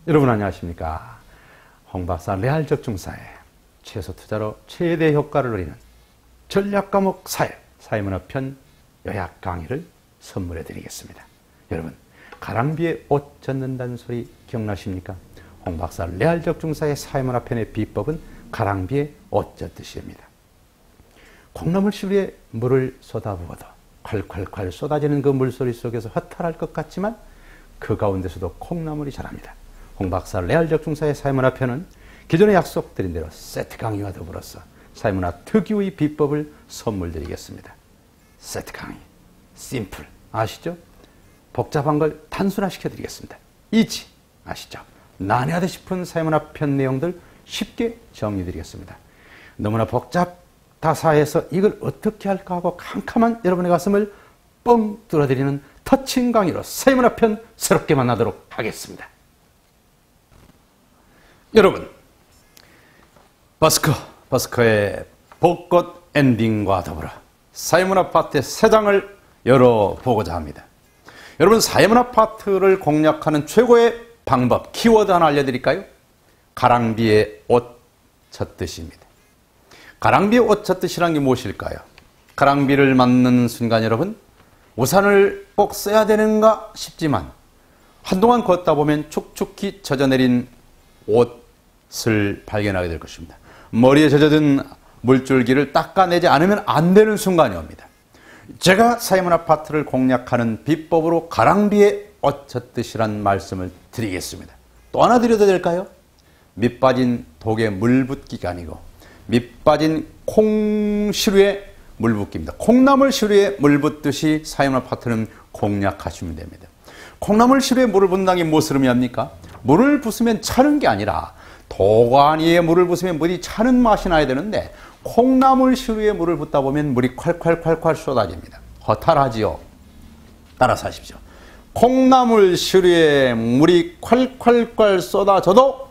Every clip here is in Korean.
여러분 안녕하십니까? 홍 박사 레알적 중사의 최소 투자로 최대 효과를 누리는 전략 과목 사회문화편 요약 강의를 선물해 드리겠습니다. 여러분, 가랑비에 옷 젖는다는 소리 기억나십니까? 홍 박사 레알적 중사의 사회문화편의 비법은 가랑비에 옷 젖듯이입니다. 콩나물 씨 위에 물을 쏟아부어도 콸콸콸 쏟아지는 그 물소리 속에서 허탈할 것 같지만 그 가운데서도 콩나물이 자랍니다. 홍 박사 레알적 중사의 사회문화편은 기존에 약속드린 대로 세트 강의와 더불어서 사회문화 특유의 비법을 선물 드리겠습니다. 세트 강의, 심플 아시죠? 복잡한 걸 단순화시켜 드리겠습니다. 이지 아시죠? 난해하다 싶은 사회문화편 내용들 쉽게 정리 드리겠습니다. 너무나 복잡다사해서 이걸 어떻게 할까 하고 캄캄한 여러분의 가슴을 뻥 뚫어드리는 터칭 강의로 사회문화편 새롭게 만나도록 하겠습니다. 여러분, 버스커의 벚꽃 엔딩과 더불어 사회문화 파트의 새 장을 열어보고자 합니다. 여러분, 사회문화 파트를 공략하는 최고의 방법, 키워드 하나 알려드릴까요? 가랑비에 옷 젖듯입니다. 가랑비에 옷 젖듯이란 게 무엇일까요? 가랑비를 맞는 순간 여러분, 우산을 꼭 써야 되는가 싶지만 한동안 걷다 보면 축축히 젖어내린 옷을 발견하게 될 것입니다. 머리에 젖어든 물줄기를 닦아내지 않으면 안 되는 순간이 옵니다. 제가 사회문화 파트를 공략하는 비법으로 가랑비에 옷 젖듯이란 말씀을 드리겠습니다. 또 하나 드려도 될까요? 밑 빠진 독에 물 붓기가 아니고 밑 빠진 콩시루에 물 붓기입니다. 콩나물 시루에 물 붓듯이 사회문화 파트는 공략하시면 됩니다. 콩나물 시루에 물을 붓는다는 게 무엇을 의미합니까? 물을 부으면 차는 게 아니라 도가니에 물을 부으면 물이 차는 맛이 나야 되는데 콩나물 시루에 물을 붓다 보면 물이 콸콸콸콸 쏟아집니다. 허탈하지요? 따라서 하십시오. 콩나물 시루에 물이 콸콸콸 쏟아져도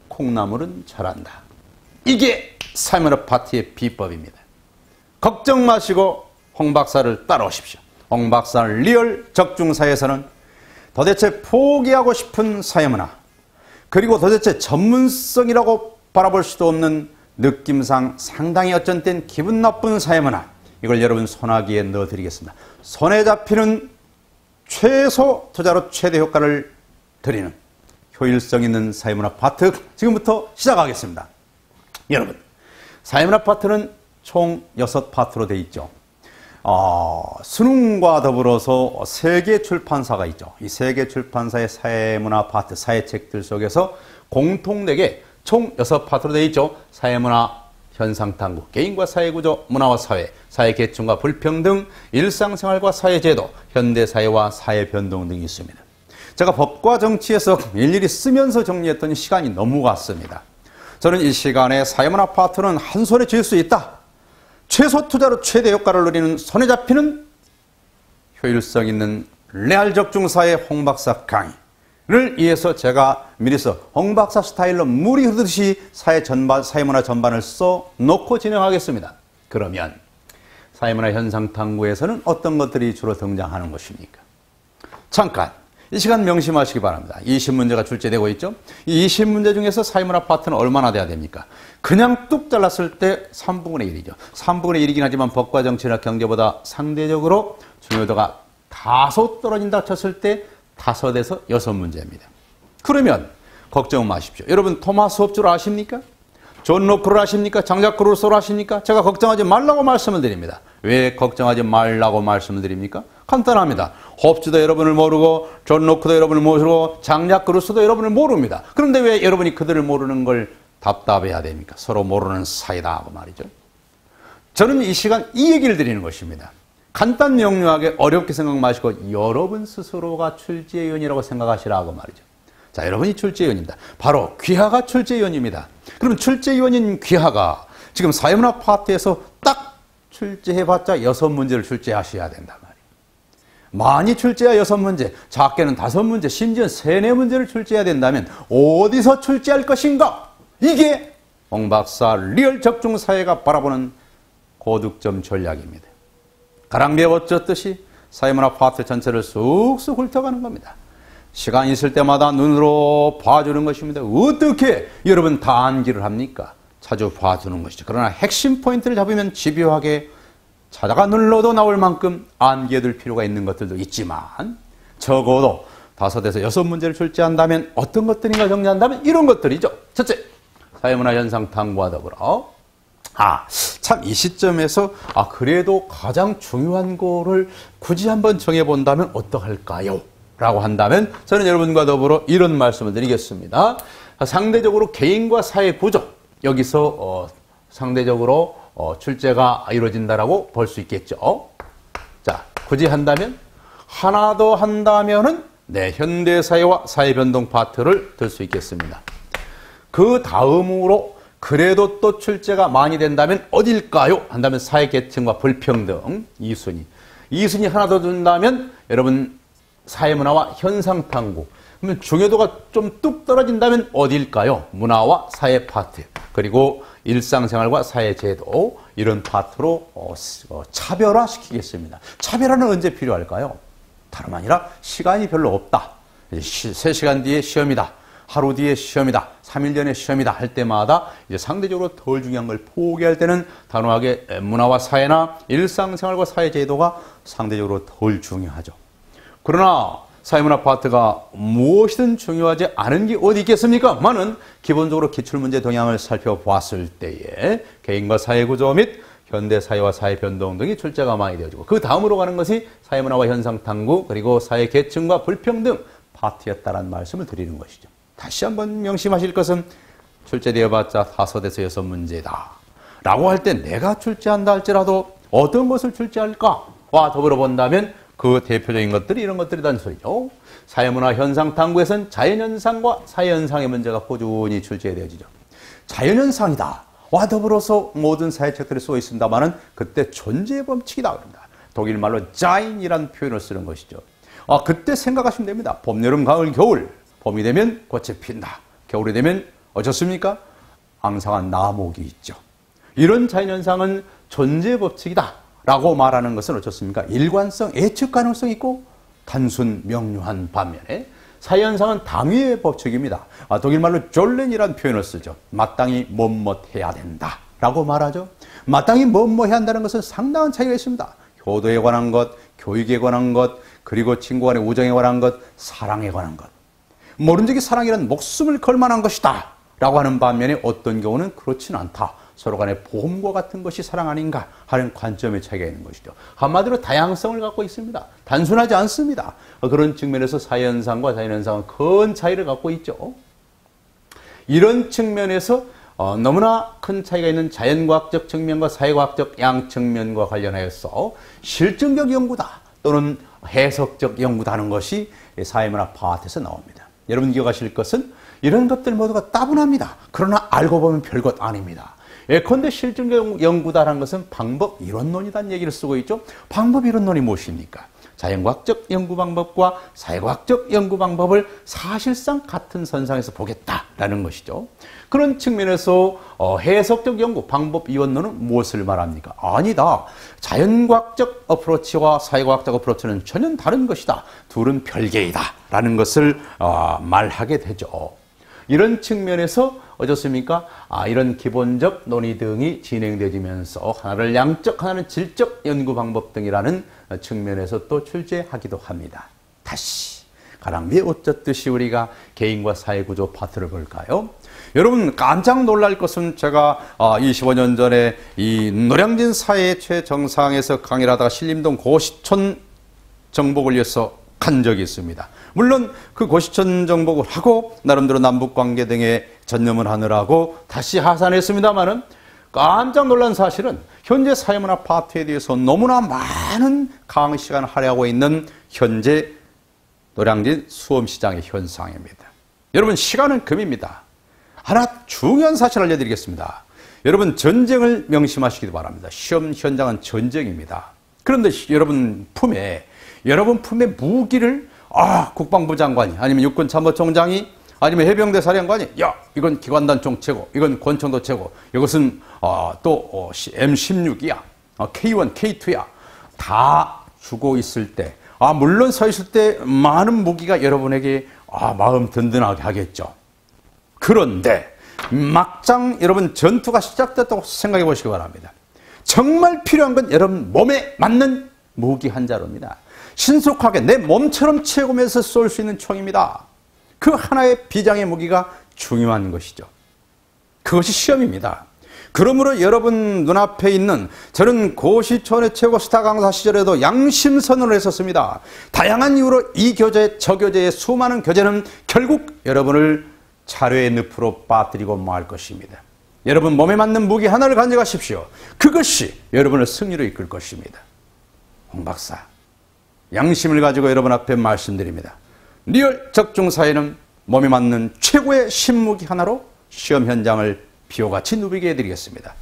콩나물은 자란다. 이게 사회문화 파트의 비법입니다. 걱정 마시고 홍 박사를 따라오십시오. 홍 박사 리얼 적중사에서는 도대체 포기하고 싶은 사회문화, 그리고 도대체 전문성이라고 바라볼 수도 없는 느낌상 상당히 어쩐 땐 기분 나쁜 사회문화, 이걸 여러분 손아귀에 넣어드리겠습니다. 손에 잡히는 최소 투자로 최대 효과를 드리는 효율성 있는 사회문화 파트 지금부터 시작하겠습니다. 여러분, 사회문화 파트는 총 6파트로 되어 있죠. 수능과 더불어서 3개 출판사가 있죠. 이 3개 출판사의 사회문화 파트, 사회책들 속에서 공통되게 총 6파트로 되어 있죠. 사회문화 현상탐구, 개인과 사회구조, 문화와 사회, 사회계층과 불평등, 일상생활과 사회제도, 현대사회와 사회변동 등이 있습니다. 제가 법과 정치에서 일일이 쓰면서 정리했더니 시간이 너무 갔습니다. 저는 이 시간에 사회문화 파트는 한 손에 쥘 수 있다. 최소 투자로 최대 효과를 누리는 손에 잡히는 효율성 있는 레알적 중사의 홍 박사 강의를 위해서 제가 미리서 홍 박사 스타일로 물이 흐르듯이 사회문화 전반을 써놓고 진행하겠습니다. 그러면 사회문화 현상 탐구에서는 어떤 것들이 주로 등장하는 것입니까? 잠깐 이 시간 명심하시기 바랍니다. 20문제가 출제되고 있죠. 이 20문제 중에서 사회문화 파트는 얼마나 돼야 됩니까? 그냥 뚝 잘랐을 때 3분의 1이죠. 3분의 1이긴 하지만 법과 정치나 경제보다 상대적으로 중요도가 다소 떨어진다 쳤을 때 5에서 6문제입니다. 그러면 걱정 마십시오. 여러분 토마스 홉주를 아십니까? 존 로크를 아십니까? 장작 루소를 아십니까? 제가 걱정하지 말라고 말씀을 드립니다. 왜 걱정하지 말라고 말씀을 드립니까? 간단합니다. 홉주도 여러분을 모르고 존 로크도 여러분을 모르고 장작 루소도 여러분을 모릅니다. 그런데 왜 여러분이 그들을 모르는 걸 답답해야 됩니까? 서로 모르는 사이다 하고 말이죠. 저는 이 시간 이 얘기를 드리는 것입니다. 간단 명료하게 어렵게 생각 마시고 여러분 스스로가 출제위원이라고 생각하시라고 말이죠. 자, 여러분이 출제위원입니다. 바로 귀하가 출제위원입니다. 그럼 출제위원인 귀하가 지금 사회문화 파트에서 딱 출제해봤자 6문제를 출제하셔야 된단 말이에요. 많이 출제해야 6문제, 작게는 5문제, 심지어 3, 4문제를 출제해야 된다면 어디서 출제할 것인가? 이게 홍 박사 리얼 적중사회가 바라보는 고득점 전략입니다. 가랑비에 옷 젖듯이 사회문화 파트 전체를 쑥쑥 훑어가는 겁니다. 시간 있을 때마다 눈으로 봐주는 것입니다. 어떻게 여러분 다 암기를 합니까? 자주 봐두는 것이죠. 그러나 핵심 포인트를 잡으면 집요하게 찾아가 눌러도 나올 만큼 암기해둘 필요가 있는 것들도 있지만 적어도 5에서 6문제를 출제한다면 어떤 것들인가 정리한다면 이런 것들이죠. 첫째, 사회문화 현상 탐구와 더불어 참 이 시점에서 그래도 가장 중요한 거를 굳이 한번 정해본다면 어떡할까요? 라고 한다면 저는 여러분과 더불어 이런 말씀을 드리겠습니다. 상대적으로 개인과 사회 구조, 여기서 상대적으로 출제가 이루어진다라고 볼 수 있겠죠. 자, 굳이 한다면 하나 더 한다면은 현대사회와 사회변동 파트를 들 수 있겠습니다. 그 다음으로 그래도 또 출제가 많이 된다면 어딜까요? 한다면 사회계층과 불평등 2순위. 2순위 하나 더 둔다면 여러분 사회문화와 현상탐구. 그러면 중요도가 좀 뚝 떨어진다면 어딜까요? 문화와 사회 파트. 그리고 일상생활과 사회제도 이런 파트로 차별화시키겠습니다. 차별화는 언제 필요할까요? 다름 아니라 시간이 별로 없다. 3시간 뒤에 시험이다. 하루 뒤에 시험이다. 3일 전에 시험이다 할 때마다 이제 상대적으로 덜 중요한 걸 포기할 때는 단호하게 문화와 사회나 일상생활과 사회제도가 상대적으로 덜 중요하죠. 그러나 사회문화 파트가 무엇이든 중요하지 않은 게 어디 있겠습니까? 많은 기본적으로 기출문제 동향을 살펴보았을 때에 개인과 사회구조 및 현대사회와 사회변동 등이 출제가 많이 되어지고 그 다음으로 가는 것이 사회문화와 현상탐구 그리고 사회계층과 불평등 파트였다는 말씀을 드리는 것이죠. 다시 한번 명심하실 것은 출제되어봤자 5에서 6문제다 라고 할 때 내가 출제한다 할지라도 어떤 것을 출제할까와 더불어 본다면 그 대표적인 것들이 이런 것들이란 소리죠. 사회문화 현상탐구에서는 자연현상과 사회현상의 문제가 꾸준히 출제되어지죠. 자연현상이다 와 더불어서 모든 사회책들이 쏘여 있습니다만은 그때 존재의 법칙이다 그럽니다. 독일 말로 자인이라는 표현을 쓰는 것이죠. 그때 생각하시면 됩니다. 봄, 여름, 가을, 겨울. 봄이 되면 꽃이 핀다. 겨울이 되면 어쩌습니까? 앙상한 나목이 있죠. 이런 자연현상은 존재의 법칙이다 라고 말하는 것은 어떻습니까? 일관성, 예측 가능성이 있고 단순 명료한 반면에 사회현상은 당위의 법칙입니다. 독일 말로 졸렌이라는 표현을 쓰죠. 마땅히 뭐뭐해야 된다 라고 말하죠. 마땅히 뭐뭐해야 한다는 것은 상당한 차이가 있습니다. 효도에 관한 것, 교육에 관한 것, 그리고 친구 간의 우정에 관한 것, 사랑에 관한 것. 모른적이 사랑이란 목숨을 걸 만한 것이다 라고 하는 반면에 어떤 경우는 그렇지는 않다. 서로 간의 보험과 같은 것이 사랑 아닌가 하는 관점의 차이가 있는 것이죠. 한마디로 다양성을 갖고 있습니다. 단순하지 않습니다. 그런 측면에서 사회현상과 자연현상은 큰 차이를 갖고 있죠. 이런 측면에서 너무나 큰 차이가 있는 자연과학적 측면과 사회과학적 양 측면과 관련하여서 실증적 연구다 또는 해석적 연구다 하는 것이 사회문화 파트에서 나옵니다. 여러분 기억하실 것은 이런 것들 모두가 따분합니다. 그러나 알고 보면 별것 아닙니다. 예컨대 실증적 연구다라는 것은 방법 이론론이라는 얘기를 쓰고 있죠. 방법 이론론이 무엇입니까? 자연과학적 연구 방법과 사회과학적 연구 방법을 사실상 같은 선상에서 보겠다라는 것이죠. 그런 측면에서 해석적 연구 방법 이론론은 무엇을 말합니까? 아니다. 자연과학적 어프로치와 사회과학적 어프로치는 전혀 다른 것이다. 둘은 별개이다 라는 것을 말하게 되죠. 이런 측면에서 어떻습니까? 이런 기본적 논의 등이 진행되면서 하나를 양적, 하나는 질적 연구 방법 등이라는 측면에서 또 출제하기도 합니다. 다시 가랑 왜 어쩌듯이 우리가 개인과 사회구조 파트를 볼까요? 여러분 깜짝 놀랄 것은 제가 25년 전에 이 노량진 사회 최정상에서 강의를 하다가 신림동 고시촌 정복을 위해서 간 적이 있습니다. 물론 그 고시촌 정복을 하고 나름대로 남북관계 등에 전념을 하느라고 다시 하산했습니다마는 깜짝 놀란 사실은 현재 사회문화 파트에 대해서 너무나 많은 강의 시간을 할애하고 있는 현재 노량진 수험시장의 현상입니다. 여러분 시간은 금입니다. 하나 중요한 사실 알려드리겠습니다. 여러분 전쟁을 명심하시기 바랍니다. 시험 현장은 전쟁입니다. 그런데 여러분 품에 무기를 국방부 장관이 아니면 육군참모총장이 아니면 해병대 사령관이 이건 기관단 총체고 이건 권총도 체고 이것은 또 M16이야 K1, K2야 다 주고 있을 때 물론 서 있을 때 많은 무기가 여러분에게 마음 든든하게 하겠죠. 그런데 막장 여러분 전투가 시작됐다고 생각해 보시기 바랍니다. 정말 필요한 건 여러분 몸에 맞는 무기 한 자루입니다. 신속하게 내 몸처럼 채우면서 쏠 수 있는 총입니다. 그 하나의 비장의 무기가 중요한 것이죠. 그것이 시험입니다. 그러므로 여러분 눈앞에 있는 저는 고시촌의 최고 스타 강사 시절에도 양심선언을 했었습니다. 다양한 이유로 이 교재, 저 교재의 수많은 교재는 결국 여러분을 차례의 늪으로 빠뜨리고 말 것입니다. 여러분 몸에 맞는 무기 하나를 간직하십시오. 그것이 여러분을 승리로 이끌 것입니다. 홍 박사, 양심을 가지고 여러분 앞에 말씀드립니다. 리얼 적중사회는 몸에 맞는 최고의 신무기 하나로 시험 현장을 비호같이 누비게 해드리겠습니다.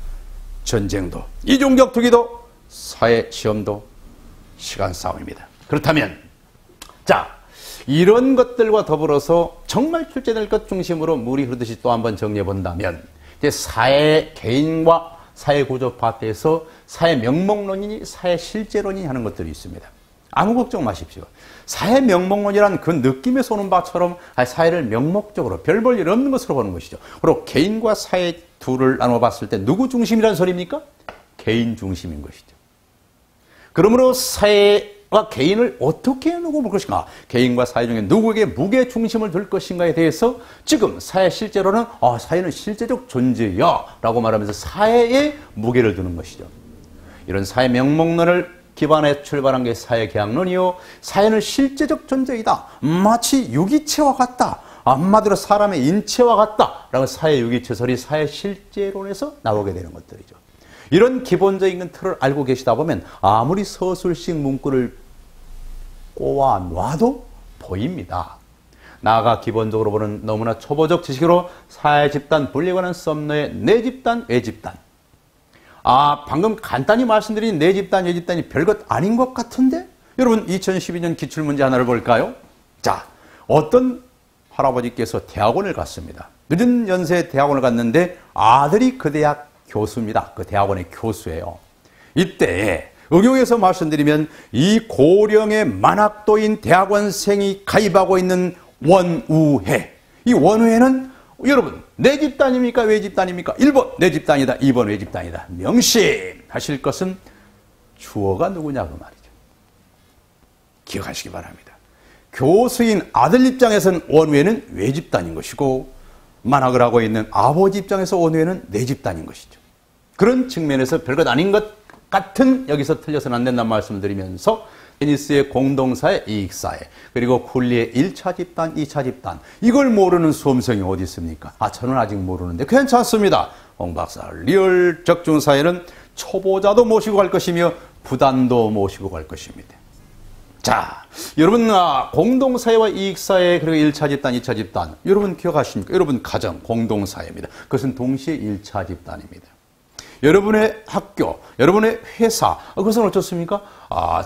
전쟁도, 이중격투기도, 사회시험도 시간 싸움입니다. 그렇다면 이런 것들과 더불어서 정말 출제될 것 중심으로 물이 흐르듯이 또 한번 정리해 본다면 이제 사회 개인과 사회구조 파트에서 사회 명목론이니 사회 실제론이니 하는 것들이 있습니다. 아무 걱정 마십시오. 사회 명목론이란 그 느낌에서 오는 바처럼 사회를 명목적으로 별 볼 일 없는 것으로 보는 것이죠. 그리고 개인과 사회 둘을 나눠봤을 때 누구 중심이라는 소리입니까? 개인 중심인 것이죠. 그러므로 사회와 개인을 어떻게 누구 볼 것인가? 개인과 사회 중에 누구에게 무게 중심을 둘 것인가에 대해서 지금 사회 실제로는 사회는 실제적 존재야 라고 말하면서 사회에 무게를 두는 것이죠. 이런 사회 명목론을 기반에 출발한 게 사회계약론이요. 사회는 실제적 존재이다. 마치 유기체와 같다. 한마디로 사람의 인체와 같다. 라고 사회 유기체설이 사회 실제론에서 나오게 되는 것들이죠. 이런 기본적인 틀을 알고 계시다 보면 아무리 서술식 문구를 꼬아 놔도 보입니다. 나아가 기본적으로 보는 너무나 초보적 지식으로 사회 집단 분리에 관한 썸너의 내 집단, 외 집단. 방금 간단히 말씀드린 내 집단, 외 집단이 별것 아닌 것 같은데? 여러분 2012년 기출문제 하나를 볼까요? 어떤 할아버지께서 대학원을 갔습니다. 늦은 연세에 대학원을 갔는데 아들이 그 대학 교수입니다. 그 대학원의 교수예요. 이때 응용해서 말씀드리면 이 고령의 만학도인 대학원생이 가입하고 있는 원우회. 이 원우회는 여러분 내 집단입니까? 외 집단입니까? 1번 내 집단이다. 2번 외 집단이다. 명심하실 것은 주어가 누구냐 그 말이죠. 기억하시기 바랍니다. 교수인 아들 입장에서는 원우회는 외 집단인 것이고 만학을 하고 있는 아버지 입장에서 원우회는 내 집단인 것이죠. 그런 측면에서 별것 아닌 것 같은 여기서 틀려서는 안 된다는 말씀을 드리면서 테니스의 공동사회, 이익사회, 그리고 쿨리의 1차 집단, 2차 집단, 이걸 모르는 수험생이 어디 있습니까? 저는 아직 모르는데 괜찮습니다. 홍 박사, 리얼 적중사회는 초보자도 모시고 갈 것이며 부단도 모시고 갈 것입니다. 여러분 공동사회와 이익사회 그리고 1차 집단, 2차 집단 여러분 기억하십니까? 여러분 가정 공동사회입니다. 그것은 동시에 1차 집단입니다. 여러분의 학교, 여러분의 회사 그것은 어떻습니까?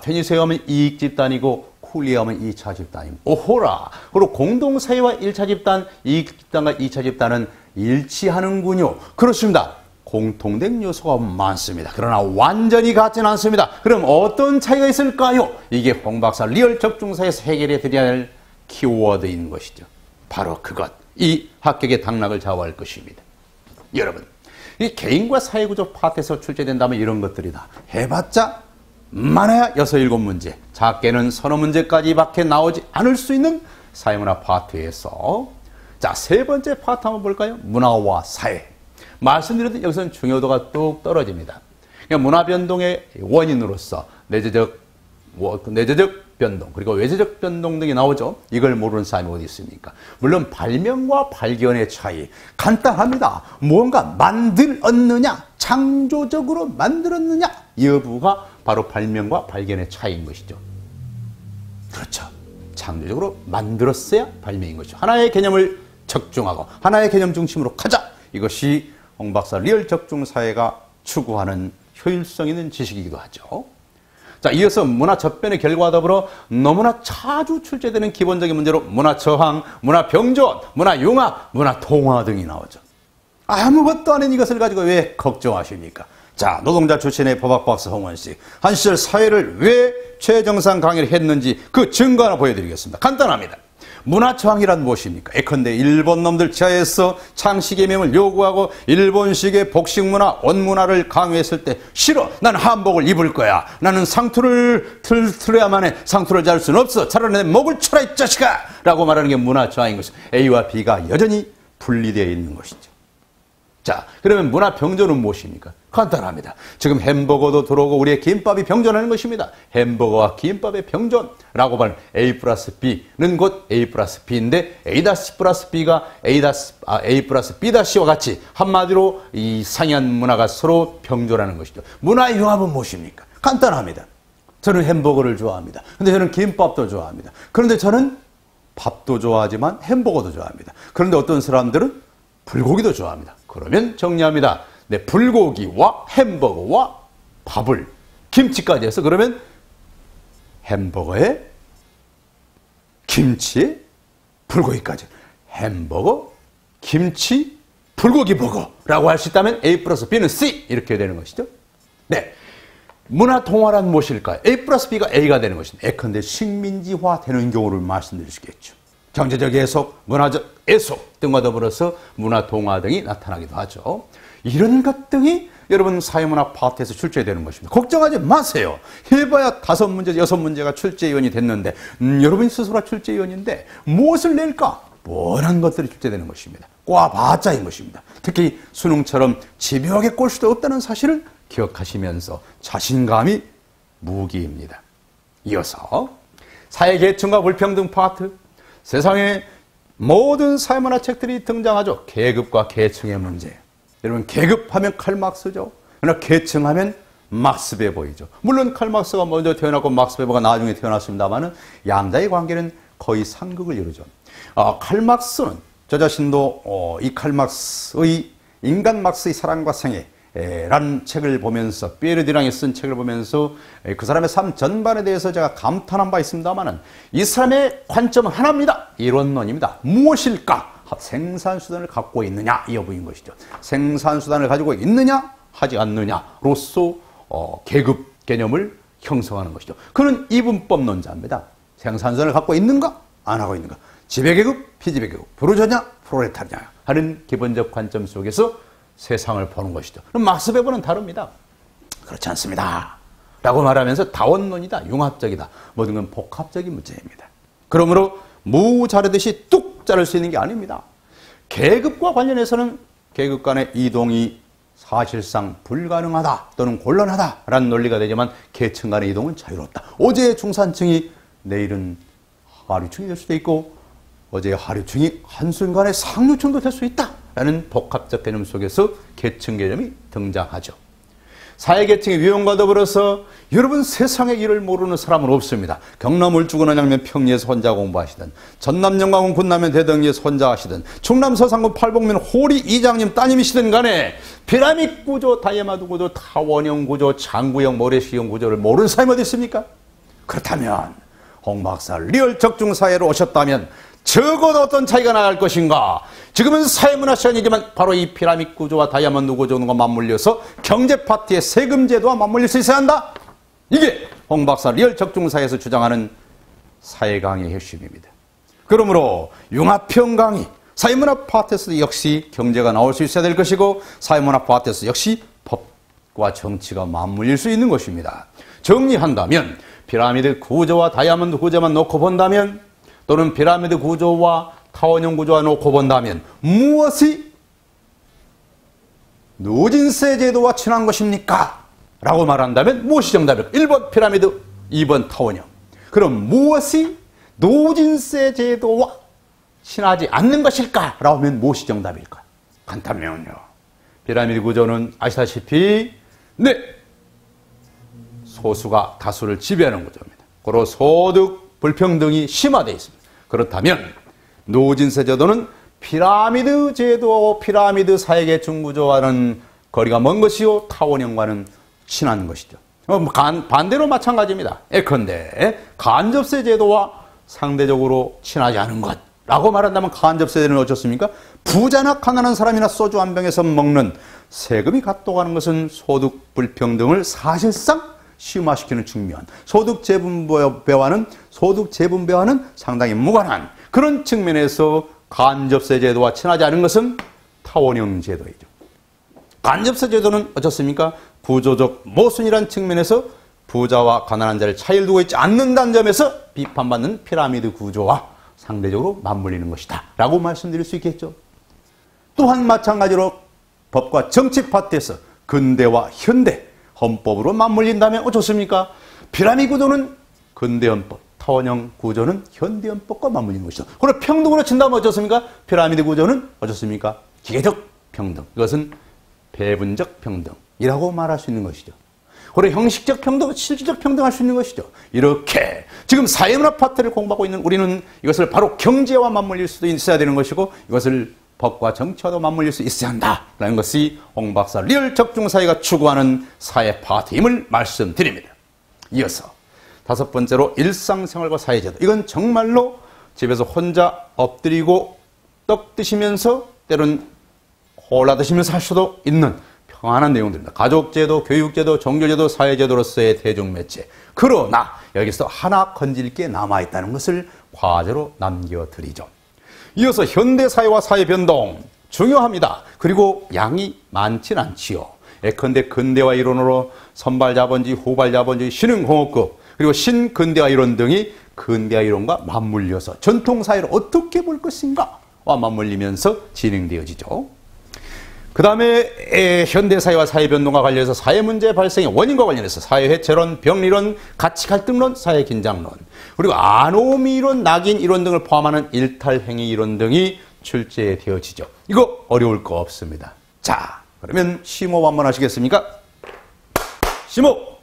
테니스에 하면 이익 집단이고 쿨리에 하면 2차 집단입니다. 오호라! 그리고 공동사회와 1차 집단, 이익 집단과 2차 집단은 일치하는군요. 그렇습니다. 공통된 요소가 많습니다. 그러나 완전히 같지는 않습니다. 그럼 어떤 차이가 있을까요? 이게 홍 박사 리얼 적중사에서 해결해 드려야 할 키워드인 것이죠. 바로 그것. 이 합격의 당락을 좌우할 것입니다. 여러분, 이 개인과 사회구조 파트에서 출제된다면 이런 것들이다. 해봤자 많아야 6, 7문제. 작게는 서너 문제까지 밖에 나오지 않을 수 있는 사회문화 파트에서 세 번째 파트 한번 볼까요? 문화와 사회. 말씀드렸듯이 여기서는 중요도가 뚝 떨어집니다. 그러니까 문화 변동의 원인으로서 내재적 변동 그리고 외재적 변동 등이 나오죠. 이걸 모르는 사람이 어디 있습니까? 물론 발명과 발견의 차이 간단합니다. 무언가 만들었느냐 창조적으로 만들었느냐 여부가 바로 발명과 발견의 차이인 것이죠. 그렇죠. 창조적으로 만들었어야 발명인 것이죠. 하나의 개념을 적중하고 하나의 개념 중심으로 가자. 이것이 홍 박사 리얼 적중사회가 추구하는 효율성 있는 지식이기도 하죠. 이어서 문화 접변의 결과와 더불어 너무나 자주 출제되는 기본적인 문제로 문화 저항, 문화 병존, 문화 융합, 문화 통화 등이 나오죠. 아무것도 아닌 이것을 가지고 왜 걱정하십니까? 자, 노동자 출신의 법학박사 홍원 씨. 한 시절 사회를 왜 최정상 강의를 했는지 그 증거 하나 보여드리겠습니다. 간단합니다. 문화저항이란 무엇입니까? 예컨대 일본 놈들 지하에서 창씨개명을 요구하고 일본식의 복식문화, 원문화를 강요했을 때 싫어! 난 한복을 입을 거야. 나는 상투를 틀어야만 해. 상투를 잘 수는 없어. 차라리 내 목을 쳐라 이 자식아! 라고 말하는 게 문화저항인 것이죠. A와 B가 여전히 분리되어 있는 것이죠. 자, 그러면 문화병존은 무엇입니까? 간단합니다. 지금 햄버거도 들어오고 우리의 김밥이 병존하는 것입니다. 햄버거와 김밥의 병존라고 말하는 A 플러스 B는 곧 A 플러스 B인데 A 플러스 B가 A 플러스 B 와 같이 한마디로 이 상이한 문화가 서로 병존하는 것이죠. 문화의 융합은 무엇입니까? 간단합니다. 저는 햄버거를 좋아합니다. 근데 저는 김밥도 좋아합니다. 그런데 저는 밥도 좋아하지만 햄버거도 좋아합니다. 그런데 어떤 사람들은 불고기도 좋아합니다. 그러면 정리합니다. 네, 불고기와 햄버거와 밥을 김치까지 해서 그러면 햄버거에 김치에 불고기까지 햄버거, 김치, 불고기 버거라고 할 수 있다면 A 플러스 B는 C 이렇게 되는 것이죠. 네, 문화 통화란 무엇일까요? A 플러스 B가 A가 되는 것입니다. 예컨대 식민지화 되는 경우를 말씀드릴 수 있겠죠. 경제적 해석, 문화적 애속 등과 더불어서 문화 동화 등이 나타나기도 하죠. 이런 것 등이 여러분 사회문화 파트에서 출제되는 것입니다. 걱정하지 마세요. 해봐야 5문제, 6문제가 출제위원이 됐는데 여러분이 스스로가 출제위원인데 무엇을 낼까? 뻔한 것들이 출제되는 것입니다. 꽈봤자인 것입니다. 특히 수능처럼 집요하게 꼴 수도 없다는 사실을 기억하시면서 자신감이 무기입니다. 이어서 사회계층과 불평등 파트, 세상에 모든 사회문화 책들이 등장하죠. 계급과 계층의 문제. 여러분, 계급하면 칼막스죠. 그러나 계층하면 막스 베버이죠. 물론 칼막스가 먼저 태어났고 막스 베버가 나중에 태어났습니다만은 양자의 관계는 거의 상극을 이루죠. 칼막스는 저 자신도 이 칼막스의 인간 막스의 사랑과 생애 라는 책을 보면서 피에르 쓴 책을 보면서 그 사람의 삶 전반에 대해서 제가 감탄한 바 있습니다만은 이 사람의 관점은 하나입니다. 이론론입니다. 무엇일까? 생산수단을 갖고 있느냐 이 여부인 것이죠. 생산수단을 가지고 있느냐 하지 않느냐로서 계급 개념을 형성하는 것이죠. 그는 이분법론자입니다. 생산수단을 갖고 있는가 안 하고 있는가, 지배계급 피지배계급, 부르주아냐 프롤레타리아냐 하는 기본적 관점 속에서 세상을 보는 것이죠. 그럼 막스 베버는 다릅니다. 그렇지 않습니다. 라고 말하면서 다원론이다, 융합적이다, 모든 건 복합적인 문제입니다. 그러므로 무 자르듯이 뚝 자를 수 있는 게 아닙니다. 계급과 관련해서는 계급 간의 이동이 사실상 불가능하다 또는 곤란하다라는 논리가 되지만 계층 간의 이동은 자유롭다. 어제의 중산층이 내일은 하류층이 될 수도 있고 어제의 하류층이 한순간에 상류층도 될 수 있다라는 복합적 개념 속에서 계층 개념이 등장하죠. 사회계층의 위험과 더불어서 여러분 세상의 일을 모르는 사람은 없습니다. 경남 울주군 언양면 평리에서 혼자 공부하시든 전남 영광군 군남면 대덕리에서 혼자 하시든 충남 서산군 팔복면 호리 이장님 따님이시든 간에 피라미드 구조, 다이아몬드 구조, 타원형 구조, 장구형, 모래시형 구조를 모르는 사람이 어디 있습니까? 그렇다면 홍 박사 리얼 적중사회로 오셨다면 적어도 어떤 차이가 나갈 것인가? 지금은 사회문화 시간이지만 바로 이 피라미드 구조와 다이아몬드 구조와 맞물려서 경제 파트의 세금 제도와 맞물릴 수 있어야 한다. 이게 홍 박사 리얼 적중사에서 주장하는 사회 강의의 핵심입니다. 그러므로 융합형 강의, 사회문화 파트에서 역시 경제가 나올 수 있어야 될 것이고 사회문화 파트에서 역시 법과 정치가 맞물릴 수 있는 것입니다. 정리한다면 피라미드 구조와 다이아몬드 구조만 놓고 본다면 또는 피라미드 구조와 타원형 구조와 놓고 본다면 무엇이 노진세 제도와 친한 것입니까? 라고 말한다면 무엇이 정답일까? 1번 피라미드, 2번 타원형. 그럼 무엇이 노진세 제도와 친하지 않는 것일까? 라고 하면 무엇이 정답일까? 간단하면요. 피라미드 구조는 아시다시피 소수가 다수를 지배하는 구조입니다. 그리고 소득 불평등이 심화되어 있습니다. 그렇다면 노진세 제도는 피라미드 제도와 피라미드 사회계층 구조와는 거리가 먼 것이요 타원형과는 친한 것이죠. 반대로 마찬가지입니다. 예컨대 간접세 제도와 상대적으로 친하지 않은 것, 라고 말한다면 간접세제는 어떻습니까? 부자나 가난한 사람이나 소주 한 병에서 먹는 세금이 각도가는 것은 소득 불평등을 사실상 심화시키는 측면, 소득 재분배와는 상당히 무관한 그런 측면에서 간접세 제도와 친하지 않은 것은 타원형 제도이죠. 간접세 제도는 어떻습니까? 구조적 모순이라는 측면에서 부자와 가난한 자를 차이를 두고 있지 않는다는 점에서 비판받는 피라미드 구조와 상대적으로 맞물리는 것이다 라고 말씀드릴 수 있겠죠. 또한 마찬가지로 법과 정치 파트에서 근대와 현대 헌법으로 맞물린다면 어떻습니까? 피라미드 구조는 근대 헌법, 타원형 구조는 현대 헌법과 맞물리는 것이죠. 그리고 평등으로 친다면 어떻습니까? 피라미드 구조는 어떻습니까? 기계적 평등, 이것은 배분적 평등이라고 말할 수 있는 것이죠. 그리고 형식적 평등, 실질적 평등할 수 있는 것이죠. 이렇게 지금 사회문화 파트를 공부하고 있는 우리는 이것을 바로 경제와 맞물릴 수도 있어야 되는 것이고 이것을 법과 정치와도 맞물릴 수 있어야 한다라는 것이 홍 박사 리얼 적중사회가 추구하는 사회 파트임을 말씀드립니다. 이어서 다섯 번째로 일상생활과 사회제도. 이건 정말로 집에서 혼자 엎드리고 떡 드시면서 때론 콜라 드시면서 할 수도 있는 평안한 내용들입니다. 가족제도, 교육제도, 종교제도, 사회제도로서의 대중매체. 그러나 여기서 하나 건질 게 남아있다는 것을 과제로 남겨드리죠. 이어서 현대사회와 사회변동 중요합니다. 그리고 양이 많진 않지요. 예컨대 근대화 이론으로 선발자본주의, 후발자본주의, 신흥공업국 그리고 신근대화 이론 등이 근대화 이론과 맞물려서 전통사회를 어떻게 볼 것인가와 맞물리면서 진행되어지죠. 그 다음에 현대사회와 사회변동과 관련해서 사회문제 발생의 원인과 관련해서 사회해체론, 병리론, 가치갈등론, 사회긴장론 그리고 아노미론, 낙인 이론 등을 포함하는 일탈행위 이론 등이 출제되어지죠. 이거 어려울 거 없습니다. 자, 그러면 심호흡 한번 하시겠습니까? 심호흡!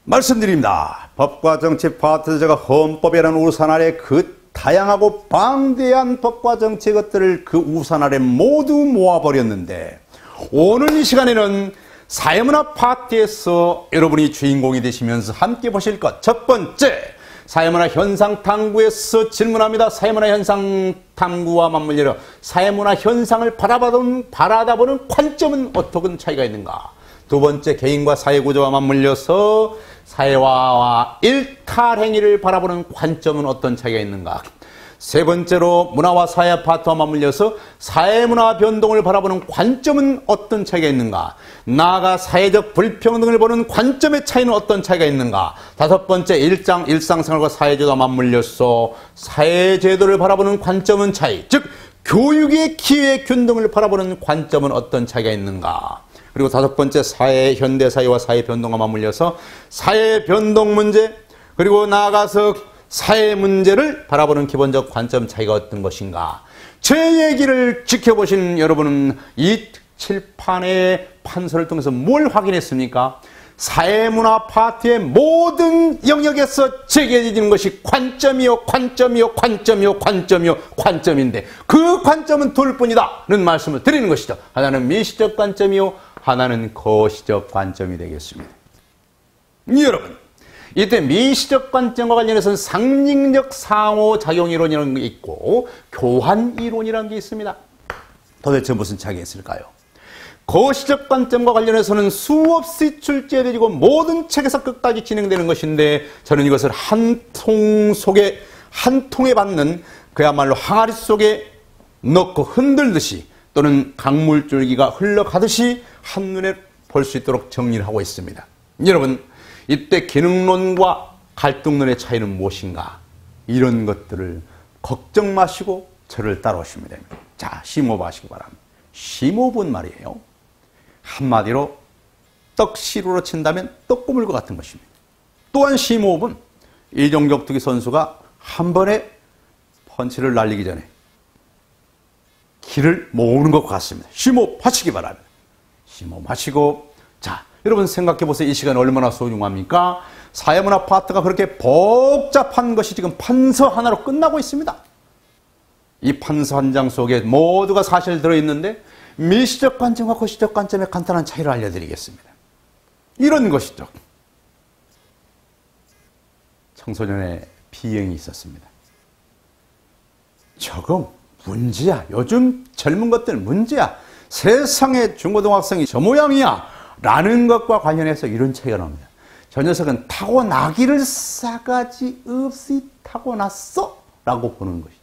말씀드립니다. 법과 정치 파트 제가 헌법이라는 우산 아래 그 다양하고 방대한 법과 정치의 것들을 그 우산 아래 모두 모아버렸는데 오늘 이 시간에는 사회문화 파트에서 여러분이 주인공이 되시면서 함께 보실 것 첫 번째 사회문화 현상 탐구에서 질문합니다. 사회문화 현상 탐구와 맞물려 사회문화 현상을 바라다보는 관점은 어떤 차이가 있는가. 두 번째 개인과 사회구조와 맞물려서 사회화와 일탈행위를 바라보는 관점은 어떤 차이가 있는가. 세 번째로 문화와 사회 파트와 맞물려서 사회문화 변동을 바라보는 관점은 어떤 차이가 있는가. 나아가 사회적 불평등을 보는 관점의 차이는 어떤 차이가 있는가. 다섯 번째 일상생활과 사회제도와 맞물려서 사회제도를 바라보는 관점은 차이, 즉 교육의 기회 균등을 바라보는 관점은 어떤 차이가 있는가. 그리고 다섯 번째 현대사회와 사회변동과 맞물려서 사회변동 문제 그리고 나아가서 사회 문제를 바라보는 기본적 관점 차이가 어떤 것인가. 제 얘기를 지켜보신 여러분은 이 칠판의 판서를 통해서 뭘 확인했습니까? 사회문화 파트의 모든 영역에서 제기해지는 것이 관점이요 관점인데 그 관점은 둘 뿐이다는 말씀을 드리는 것이죠. 하나는 미시적 관점이요 하나는 거시적 관점이 되겠습니다. 여러분, 이때 미시적 관점과 관련해서는 상징적 상호작용이론이라는 게 있고 교환이론이라는 게 있습니다. 도대체 무슨 차이가 있을까요? 거시적 관점과 관련해서는 수없이 출제되고 모든 책에서 끝까지 진행되는 것인데 저는 이것을 한 통에 받는 그야말로 항아리 속에 넣고 흔들듯이 또는 강물줄기가 흘러가듯이 한눈에 볼 수 있도록 정리를 하고 있습니다. 여러분, 이때 기능론과 갈등론의 차이는 무엇인가? 이런 것들을 걱정 마시고 저를 따라오시면 됩니다. 자, 심호흡 하시기 바랍니다. 심호흡은 말이에요. 한마디로 떡시루로 친다면 떡고물과 같은 것입니다. 또한 심호흡은 이종격투기 선수가 한 번에 펀치를 날리기 전에 기를 모으는 것 같습니다. 심호흡 하시기 바랍니다. 심호흡 하시고, 자, 여러분 생각해 보세요. 이 시간 얼마나 소중합니까? 사회문화 파트가 그렇게 복잡한 것이 지금 판서 하나로 끝나고 있습니다. 이 판서 한 장 속에 모두가 사실 들어있는데 미시적 관점과 거시적 관점의 간단한 차이를 알려드리겠습니다. 이런 것이죠. 청소년의 비행이 있었습니다. 저거 문제야. 요즘 젊은 것들 문제야. 세상에 중고등학생이 저 모양이야. 라는 것과 관련해서 이런 책이 나옵니다. 저 녀석은 타고나기를 싸가지 없이 타고났어. 라고 보는 것이죠.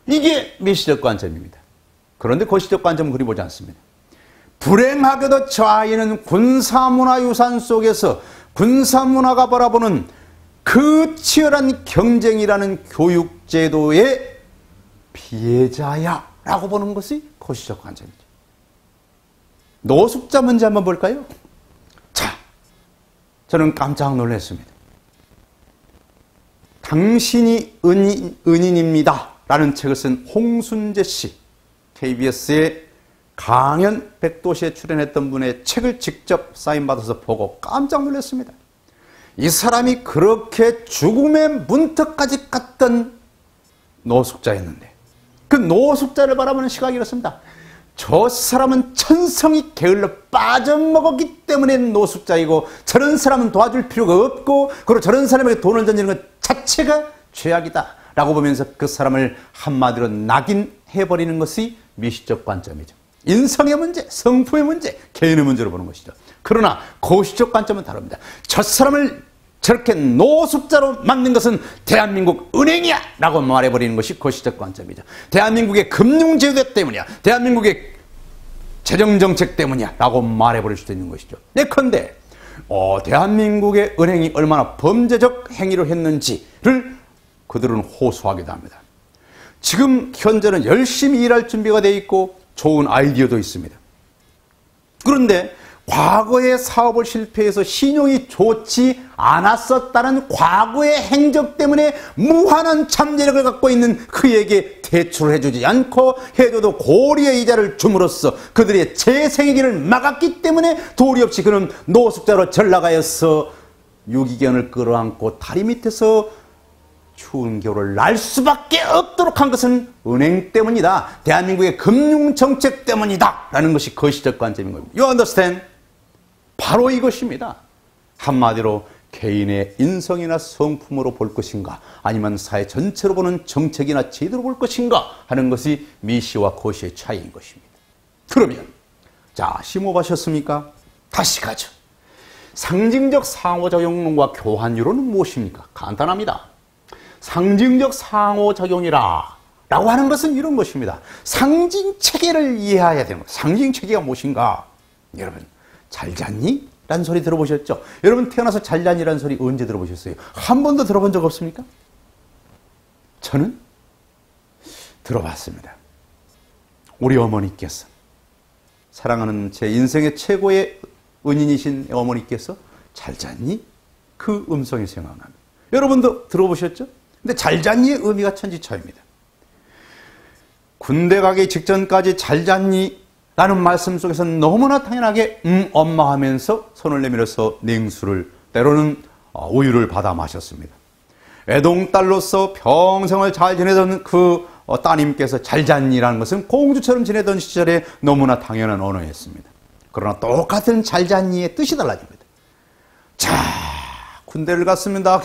이게 미시적 관점입니다. 그런데 거시적 관점은 그리 보지 않습니다. 불행하게도 저 아이는 군사문화유산 속에서 군사문화가 바라보는 그 치열한 경쟁이라는 교육제도의 피해자야 라고 보는 것이 거시적 관점이죠. 노숙자 문제 한번 볼까요? 자, 저는 깜짝 놀랐습니다. 당신이 은인입니다 라는 책을 쓴 홍순재 씨, KBS의 강연 백도시에 출연했던 분의 책을 직접 사인받아서 보고 깜짝 놀랐습니다. 이 사람이 그렇게 죽음의 문턱까지 갔던 노숙자였는데 그 노숙자를 바라보는 시각이 이렇습니다. 저 사람은 천성이 게을러 빠져먹었기 때문에 노숙자이고 저런 사람은 도와줄 필요가 없고 그리고 저런 사람에게 돈을 던지는 것 자체가 죄악이다 라고 보면서 그 사람을 한마디로 낙인해버리는 것이 미시적 관점이죠. 인성의 문제, 성품의 문제, 개인의 문제로 보는 것이죠. 그러나 거시적 관점은 다릅니다. 저 사람을 저렇게 노숙자로 만든 것은 대한민국 은행이야 라고 말해버리는 것이 거시적 관점이죠. 대한민국의 금융제도 때문이야. 대한민국의 재정정책 때문이야 라고 말해버릴 수도 있는 것이죠. 예컨대 대한민국의 은행이 얼마나 범죄적 행위를 했는지를 그들은 호소하기도 합니다. 지금 현재는 열심히 일할 준비가 되어 있고 좋은 아이디어도 있습니다. 그런데 과거의 사업을 실패해서 신용이 좋지 않았었다는 과거의 행적 때문에 무한한 잠재력을 갖고 있는 그에게 대출을 해주지 않고 해줘도 고리의 이자를 줌으로써 그들의 재생의 길을 막았기 때문에 도리 없이 그는 노숙자로 전락하여서 유기견을 끌어안고 다리 밑에서 추운 겨울을 날 수밖에 없도록 한 것은 은행 때문이다. 대한민국의 금융정책 때문이다. 라는 것이 거시적 관점인 겁니다. You understand? 바로 이것입니다. 한마디로 개인의 인성이나 성품으로 볼 것인가 아니면 사회 전체로 보는 정책이나 제도로 볼 것인가 하는 것이 미시와 거시의 차이인 것입니다. 그러면 자, 심호흡하셨습니까? 다시 가죠. 상징적 상호작용론과 교환유로는 무엇입니까? 간단합니다. 상징적 상호작용이라 라고 하는 것은 이런 것입니다. 상징체계를 이해해야 되는 것. 상징체계가 무엇인가? 여러분 잘 잤니? 라는 소리 들어보셨죠? 여러분 태어나서 잘 잤니? 라는 소리 언제 들어보셨어요? 한 번도 들어본 적 없습니까? 저는 들어봤습니다. 우리 어머니께서 사랑하는 제 인생의 최고의 은인이신 어머니께서 잘 잤니? 그 음성이 생각납니다. 여러분도 들어보셨죠? 근데 잘 잤니의 의미가 천지차입니다. 군대 가기 직전까지 잘 잤니? 라는 말씀 속에서는 너무나 당연하게 엄마 하면서 손을 내밀어서 냉수를 때로는 우유를 받아 마셨습니다. 애동딸로서 평생을 잘 지내던 그 따님께서 잘 잤니라는 것은 공주처럼 지내던 시절에 너무나 당연한 언어였습니다. 그러나 똑같은 잘 잤니의 뜻이 달라집니다. 자, 군대를 갔습니다.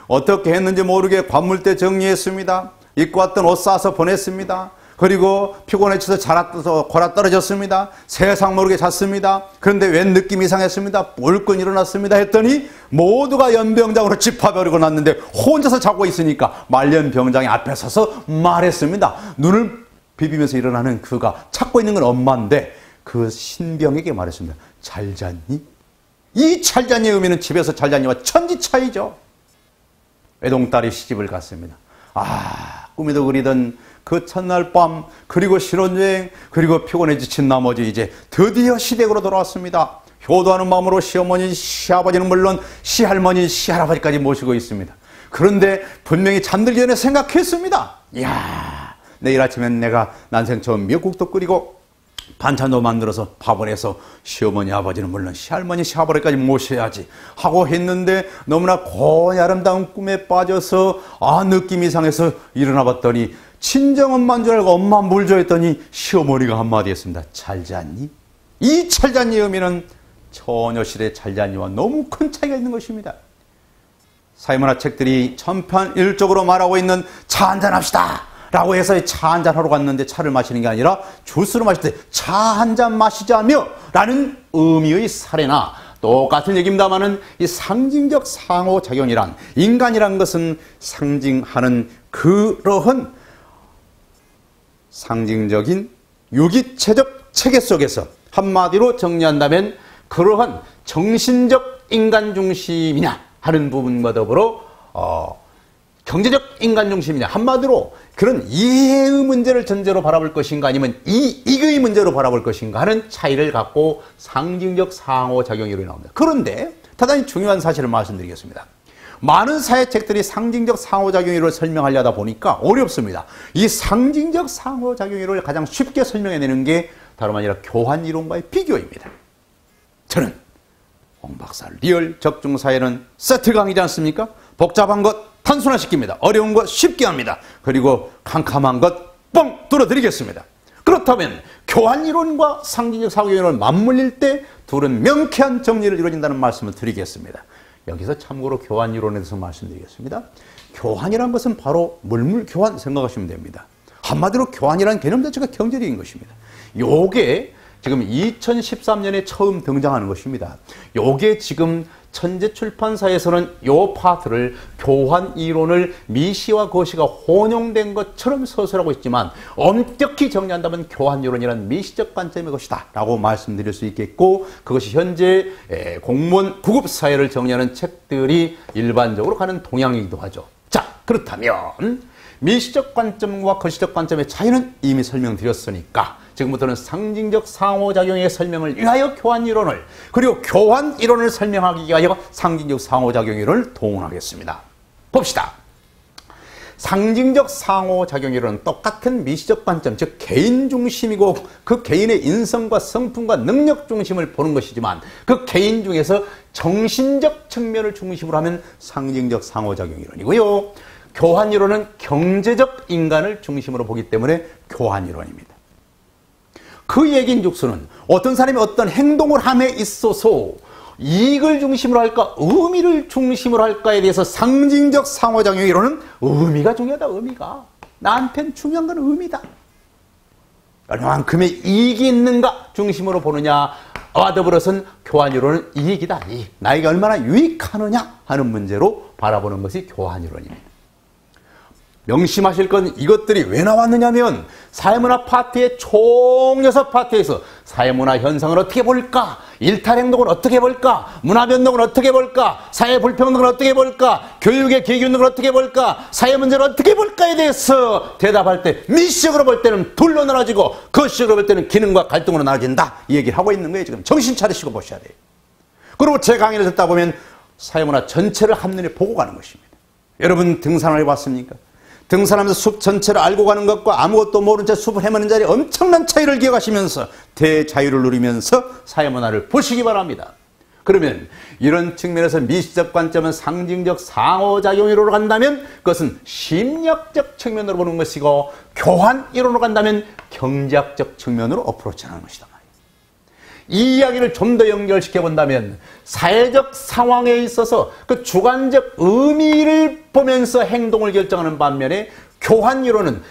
어떻게 했는지 모르게 관물대 정리했습니다. 입고 왔던 옷 싸서 보냈습니다. 그리고 피곤해 쳐서 자라서 골아 떨어졌습니다. 세상 모르게 잤습니다. 그런데 웬 느낌이 이상했습니다. 뿔끈 일어났습니다 했더니 모두가 연병장으로 집합해버리고 났는데 혼자서 자고 있으니까 말년병장이 앞에 서서 말했습니다. 눈을 비비면서 일어나는 그가 찾고 있는 건 엄마인데 그 신병에게 말했습니다. 잘 잤니? 이 잘 잤니의 의미는 집에서 잘 잤니와 천지 차이죠. 외동딸이 시집을 갔습니다. 꿈에도 그리던 그 첫날 밤, 그리고 신혼여행, 그리고 피곤해 지친 나머지 이제 드디어 시댁으로 돌아왔습니다. 효도하는 마음으로 시어머니, 시아버지는 물론 시할머니, 시할아버지까지 모시고 있습니다. 그런데 분명히 잠들기 전에 생각했습니다. 이야, 내일 아침엔 내가 난생 처음 미역국도 끓이고 반찬도 만들어서 밥을 해서 시어머니, 아버지는 물론 시할머니, 시아버지까지 모셔야지 하고 했는데 너무나 고이 아름다운 꿈에 빠져서 느낌이 이상해서 일어나 봤더니 친정엄마인 줄 알고 엄마 물 줘 했더니 시어머니가 한마디 했습니다. 잘 잤니? 이 잘 잤니의 의미는 처녀실의 잘 잤니와 너무 큰 차이가 있는 것입니다. 사회문화 책들이 천편일적으로 말하고 있는 차 한잔합시다 라고 해서 차 한잔하러 갔는데 차를 마시는 게 아니라 주스로 마실 때 차 한잔 마시자며 라는 의미의 사례나 똑같은 얘기입니다만은 이 상징적 상호작용이란, 인간이란 것은 상징하는 그러한 상징적인 유기체적 체계 속에서 한마디로 정리한다면 그러한 정신적 인간 중심이냐 하는 부분과 더불어 경제적 인간 중심이냐, 한마디로 그런 이해의 문제를 전제로 바라볼 것인가 아니면 이익의 문제로 바라볼 것인가 하는 차이를 갖고 상징적 상호작용으로 나옵니다. 그런데 대단히 중요한 사실을 말씀드리겠습니다. 많은 사회책들이 상징적 상호작용을 설명하려다 보니까 어렵습니다. 이 상징적 상호작용을 가장 쉽게 설명해내는 게 다름 아니라 교환이론과의 비교입니다. 저는 홍 박사 리얼 적중사회는 세트 강의지 않습니까? 복잡한 것 단순화시킵니다. 어려운 것 쉽게 합니다. 그리고 캄캄한 것 뻥 뚫어드리겠습니다. 그렇다면 교환이론과 상징적 상호작용을 맞물릴 때 둘은 명쾌한 정리를 이루어진다는 말씀을 드리겠습니다. 여기서 참고로 교환이론에 대해서 말씀드리겠습니다. 교환이란 것은 바로 물물교환 생각하시면 됩니다. 한마디로 교환이라는 개념 자체가 경제적인 것입니다. 요게 지금 2013년에 처음 등장하는 것입니다. 요게 지금 천재출판사에서는 요 파트를 교환이론을 미시와 거시가 혼용된 것처럼 서술하고 있지만 엄격히 정리한다면 교환이론이란 미시적 관점의 것이다 라고 말씀드릴 수 있겠고, 그것이 현재 공무원 구급사회를 정리하는 책들이 일반적으로 가는 동향이기도 하죠. 자, 그렇다면 미시적 관점과 거시적 관점의 차이는 이미 설명드렸으니까 지금부터는 상징적 상호작용의 설명을 위하여 교환이론을, 그리고 교환이론을 설명하기 위하여 상징적 상호작용이론을 동원하겠습니다. 봅시다. 상징적 상호작용이론은 똑같은 미시적 관점, 즉 개인 중심이고 그 개인의 인성과 성품과 능력 중심을 보는 것이지만 그 개인 중에서 정신적 측면을 중심으로 하면 상징적 상호작용이론이고요. 교환이론은 경제적 인간을 중심으로 보기 때문에 교환이론입니다. 그 얘기인즉슨 어떤 사람이 어떤 행동을 함에 있어서 이익을 중심으로 할까 의미를 중심으로 할까에 대해서 상징적 상호작용이론은 의미가 중요하다. 의미가 나한테는 중요한 건 의미다. 얼마만큼의 이익이 있는가 중심으로 보느냐와 더불어서는 교환이론은 이익이다. 나에게 얼마나 유익하느냐 하는 문제로 바라보는 것이 교환이론입니다. 명심하실 건 이것들이 왜 나왔느냐면 사회문화 파트의 총 6파트에서 사회문화 현상을 어떻게 볼까, 일탈행동을 어떻게 볼까, 문화변동을 어떻게 볼까, 사회불평등을 어떻게 볼까, 교육의 기기운동을 어떻게 볼까, 사회문제를 어떻게 볼까에 대해서 대답할 때 미시적으로 볼 때는 둘로 나눠지고 거시적으로 볼 때는 기능과 갈등으로 나눠진다, 이 얘기를 하고 있는 거예요. 지금 정신 차리시고 보셔야 돼요. 그리고 제 강의를 듣다 보면 사회문화 전체를 한눈에 보고 가는 것입니다. 여러분 등산을 해봤습니까? 등산하면서 숲 전체를 알고 가는 것과 아무것도 모른 채 숲을 헤매는 자리에 엄청난 차이를 기억하시면서 대자유를 누리면서 사회문화를 보시기 바랍니다. 그러면 이런 측면에서 미시적 관점은 상징적 상호작용이론으로 간다면 그것은 심리학적 측면으로 보는 것이고, 교환이론으로 간다면 경제학적 측면으로 어프로치하는 것이다. 이 이야기를 좀 더 연결시켜 본다면 사회적 상황에 있어서 그 주관적 의미를 보면서 행동을 결정하는 반면에 교환이론은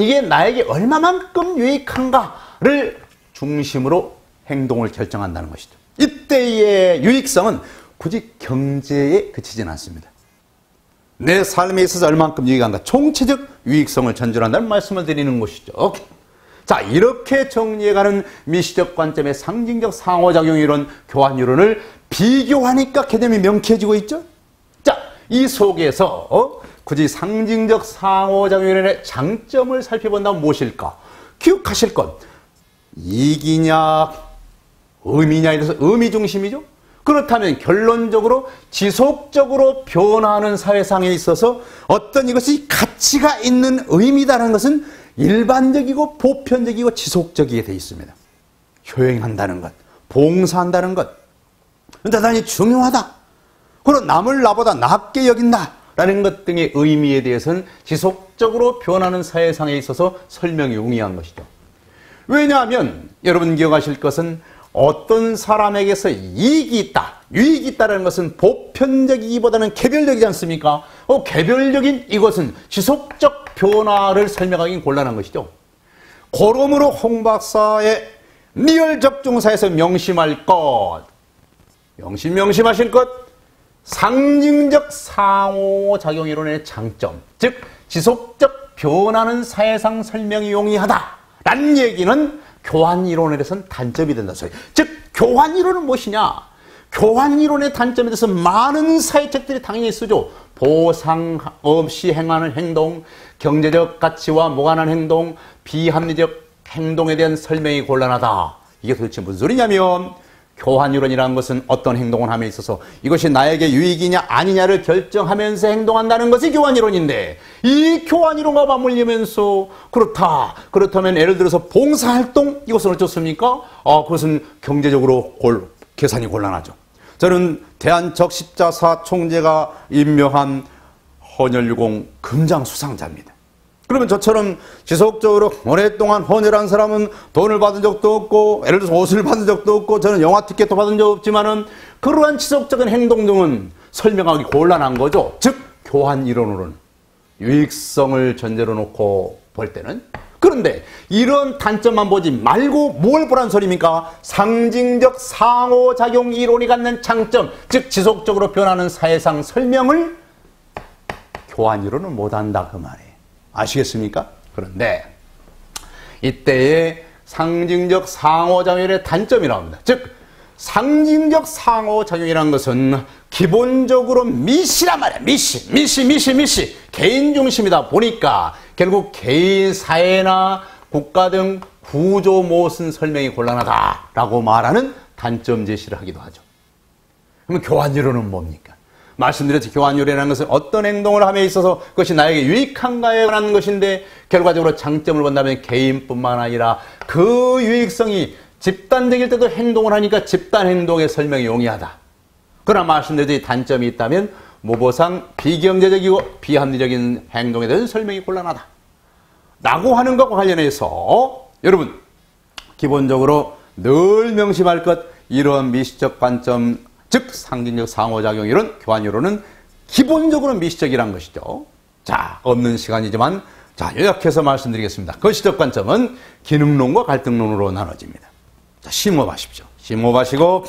이게 나에게 얼마만큼 유익한가를 중심으로 행동을 결정한다는 것이죠. 이때의 유익성은 굳이 경제에 그치지는 않습니다. 내 삶에 있어서 얼마만큼 유익한가, 총체적 유익성을 전제한다는 말씀을 드리는 것이죠. 자, 이렇게 정리해가는 미시적 관점의 상징적 상호작용이론, 교환이론을 비교하니까 개념이 명쾌해지고 있죠. 자, 이 속에서 굳이 상징적 상호작용이론의 장점을 살펴본다면 무엇일까? 기억하실 것, 이익이냐 의미냐에 대해서 의미 중심이죠. 그렇다면 결론적으로 지속적으로 변화하는 사회상에 있어서 어떤 이것이 가치가 있는 의미다라는 것은 일반적이고 보편적이고 지속적이게 되어 있습니다. 효행한다는 것, 봉사한다는 것, 대단히 중요하다. 그리고 남을 나보다 낫게 여긴다라는 것 등의 의미에 대해서는 지속적으로 변하는 사회상에 있어서 설명이 용이한 것이죠. 왜냐하면 여러분 기억하실 것은 어떤 사람에게서 이익이 있다, 유익이 있다는 것은 보편적이기보다는 개별적이지 않습니까? 개별적인 이것은 지속적 변화를 설명하기 곤란한 것이죠. 그러므로 홍 박사의 리얼 적중사에서 명심할 것, 명심하실 것, 상징적 상호작용이론의 장점, 즉 지속적 변화는 사회상 설명이 용이하다라는 얘기는 교환이론에 대해서는 단점이 된다 소리. 즉 교환이론은 무엇이냐? 교환이론의 단점에 대해서 많은 사회책들이 당연히 쓰죠. 보상 없이 행하는 행동, 경제적 가치와 무관한 행동, 비합리적 행동에 대한 설명이 곤란하다. 이게 도대체 무슨 소리냐면 교환이론이라는 것은 어떤 행동을 함에 있어서 이것이 나에게 유익이냐 아니냐를 결정하면서 행동한다는 것이 교환이론인데, 이 교환이론과 맞물리면서 그렇다면 예를 들어서 봉사활동, 이것은 어떻습니까? 그것은 경제적으로 계산이 곤란하죠. 저는 대한적십자사 총재가 임명한 헌혈유공 금장 수상자입니다. 그러면 저처럼 지속적으로 오랫동안 헌혈한 사람은 돈을 받은 적도 없고, 예를 들어서 옷을 받은 적도 없고, 저는 영화 티켓도 받은 적 없지만은 그러한 지속적인 행동 등은 설명하기 곤란한 거죠. 즉 교환 이론으로는 유익성을 전제로 놓고 볼 때는. 그런데 이런 단점만 보지 말고 뭘 보란 소리입니까? 상징적 상호작용 이론이 갖는 장점, 즉 지속적으로 변하는 사회상 설명을 교환 이론은 못한다 그 말이에요. 아시겠습니까? 그런데 이때의 상징적 상호작용의 단점이 나옵니다. 즉 상징적 상호작용이라는 것은 기본적으로 미시란 말이야. 미시. 개인 중심이다 보니까 결국 개인 사회나 국가 등 구조 모순 설명이 곤란하다라고 말하는 단점 제시를 하기도 하죠. 그러면 교환이론은 뭡니까? 말씀드렸지, 교환이론이라는 것은 어떤 행동을 함에 있어서 그것이 나에게 유익한가에 관한 것인데, 결과적으로 장점을 본다면 개인뿐만 아니라 그 유익성이 집단적일 때도 행동을 하니까 집단 행동의 설명이 용이하다. 그러나 말씀드렸지, 단점이 있다면 모보상 비경제적이고 비합리적인 행동에 대한 설명이 곤란하다 라고 하는 것과 관련해서 여러분 기본적으로 늘 명심할 것, 이런 미시적 관점, 즉 상징적 상호작용 이론, 교환이론은 기본적으로 미시적이란 것이죠. 자, 없는 시간이지만 요약해서 말씀드리겠습니다. 거시적 관점은 기능론과 갈등론으로 나눠집니다. 자, 심호흡하십시오. 심호흡하시고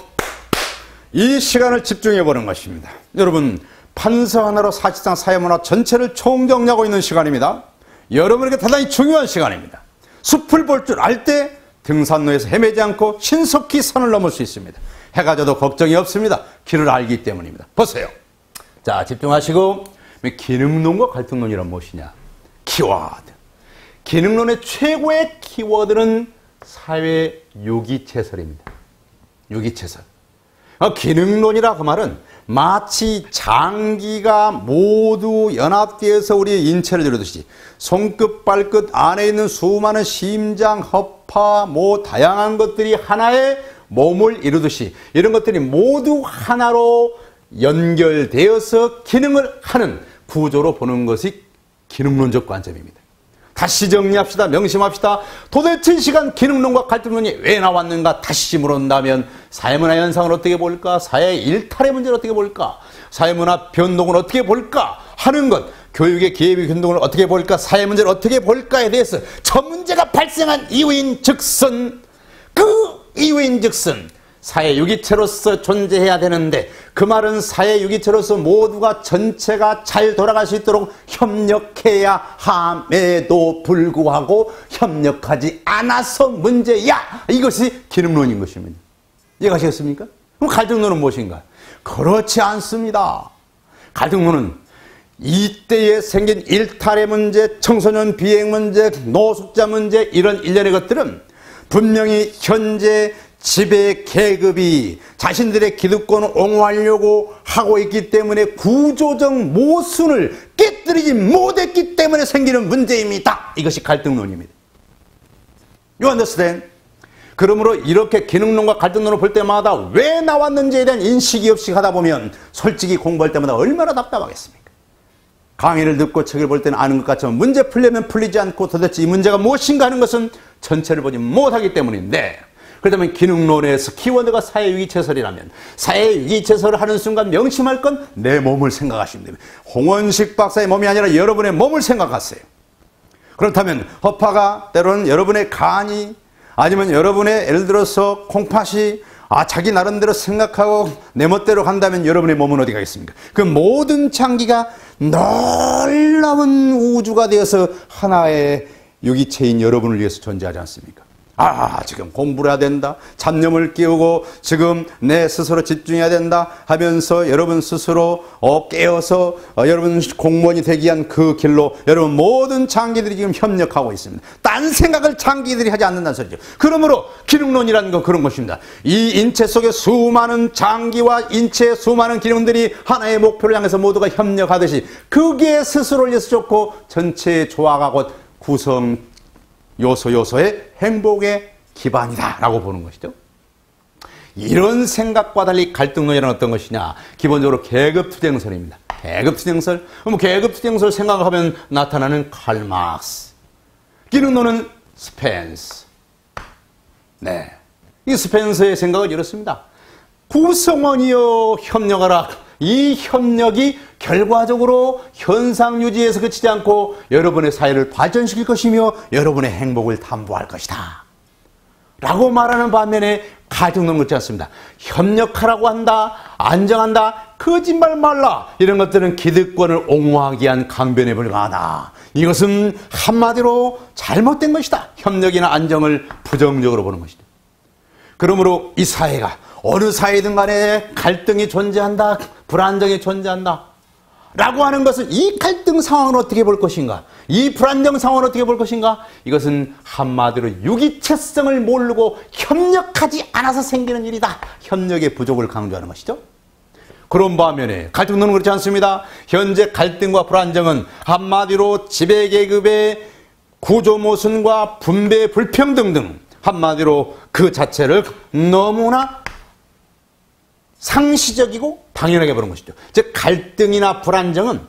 이 시간을 집중해 보는 것입니다. 여러분, 판서 하나로 사실상 사회문화 전체를 총정리하고 있는 시간입니다. 여러분에게 대단히 중요한 시간입니다. 숲을 볼 줄 알 때 등산로에서 헤매지 않고 신속히 산을 넘을 수 있습니다. 해가 져도 걱정이 없습니다. 길을 알기 때문입니다. 보세요. 자, 집중하시고, 기능론과 갈등론이란 무엇이냐? 키워드. 기능론의 최고의 키워드는 사회 유기체설입니다. 유기체설. 기능론이라 그 말은 마치 장기가 모두 연합되어서 우리의 인체를 이루듯이 손끝 발끝 안에 있는 수많은 심장, 허파, 다양한 것들이 하나의 몸을 이루듯이 이런 것들이 모두 하나로 연결되어서 기능을 하는 구조로 보는 것이 기능론적 관점입니다. 다시 정리합시다. 명심합시다. 도대체 이 시간 기능론과 갈등론이 왜 나왔는가 다시 물어본다면 사회문화 현상을 어떻게 볼까? 사회 일탈의 문제를 어떻게 볼까? 사회문화 변동을 어떻게 볼까? 하는 것, 교육의 기회비 변동을 어떻게 볼까? 사회 문제를 어떻게 볼까에 대해서 저 문제가 발생한 이유인 즉슨, 사회 유기체로서 존재해야 되는데, 그 말은 사회 유기체로서 모두가 전체가 잘 돌아갈 수 있도록 협력해야 함에도 불구하고 협력하지 않아서 문제야. 이것이 기능론인 것입니다. 이해가시겠습니까? 그럼 갈등론은 무엇인가? 그렇지 않습니다. 갈등론은 이때에 생긴 일탈의 문제, 청소년 비행 문제, 노숙자 문제, 이런 일련의 것들은 분명히 현재 지배 계급이 자신들의 기득권을 옹호하려고 하고 있기 때문에 구조적 모순을 깨뜨리지 못했기 때문에 생기는 문제입니다. 이것이 갈등론입니다. You understand? 그러므로 이렇게 기능론과 갈등론을 볼 때마다 왜 나왔는지에 대한 인식이 없이 하다 보면 솔직히 공부할 때마다 얼마나 답답하겠습니까? 강의를 듣고 책을 볼 때는 아는 것 같지만 문제 풀려면 풀리지 않고 도대체 이 문제가 무엇인가 하는 것은 전체를 보지 못하기 때문인데, 그렇다면 기능론에서 키워드가 사회유기체설이라면 사회유기체설을 하는 순간 명심할 건 내 몸을 생각하시면 됩니다. 홍원식 박사의 몸이 아니라 여러분의 몸을 생각하세요. 그렇다면 허파가 때로는 여러분의 간이 아니면 여러분의 예를 들어서 콩팥이 자기 나름대로 생각하고 내 멋대로 간다면 여러분의 몸은 어디 가겠습니까? 그 모든 장기가 놀라운 우주가 되어서 하나의 유기체인 여러분을 위해서 존재하지 않습니까? 지금 공부를 해야 된다. 잡념을 끼우고 지금 내 스스로 집중해야 된다 하면서 여러분 스스로 깨어서 여러분 공무원이 되기 위한 그 길로 여러분 모든 장기들이 지금 협력하고 있습니다. 딴 생각을 장기들이 하지 않는다는 소리죠. 그러므로 기능론이라는 건 그런 것입니다. 이 인체 속에 수많은 장기와 인체의 수많은 기능들이 하나의 목표를 향해서 모두가 협력하듯이 그게 스스로를 위해서 좋고 전체의 조화가 곧 구성 요소의 행복의 기반이다 라고 보는 것이죠. 이런 생각과 달리 갈등론이란 어떤 것이냐? 기본적으로 계급투쟁설입니다. 계급투쟁설. 계급투쟁설 생각하면 나타나는 칼 막스. 기능론은 스펜스. 네. 이 스펜서의 생각은 이렇습니다. 구성원이여 협력하라. 이 협력이 결과적으로 현상 유지에서 그치지 않고 여러분의 사회를 발전시킬 것이며 여러분의 행복을 담보할 것이다 라고 말하는 반면에 갈등론은 그렇지 않습니다. 협력하라고 한다, 안정한다, 거짓말 말라 이런 것들은 기득권을 옹호하기 위한 강변에 불과하다. 이것은 한마디로 잘못된 것이다. 협력이나 안정을 부정적으로 보는 것이다. 그러므로 이 사회가 어느 사회든 간에 갈등이 존재한다, 불안정이 존재한다 라고 하는 것은 이 갈등 상황을 어떻게 볼 것인가, 이 불안정 상황을 어떻게 볼 것인가, 이것은 한마디로 유기체성을 모르고 협력하지 않아서 생기는 일이다. 협력의 부족을 강조하는 것이죠. 그런 반면에 갈등론은 그렇지 않습니다. 현재 갈등과 불안정은 한마디로 지배계급의 구조 모순과 분배 불평등 등 한마디로 그 자체를 너무나 상시적이고 당연하게 보는 것이죠. 즉 갈등이나 불안정은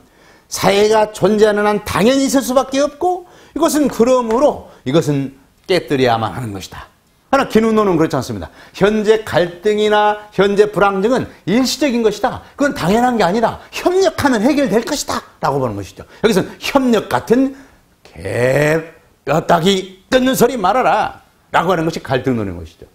사회가 존재하는 한 당연히 있을 수밖에 없고 이것은 그러므로 이것은 깨뜨려야만 하는 것이다. 하나 기능론은 그렇지 않습니다. 현재 갈등이나 현재 불안정은 일시적인 것이다. 그건 당연한 게 아니다. 협력하면 해결될 것이다 라고 보는 것이죠. 여기서는 협력 같은 뼈다귀 끊는 소리 말아라 라고 하는 것이 갈등론인 것이죠.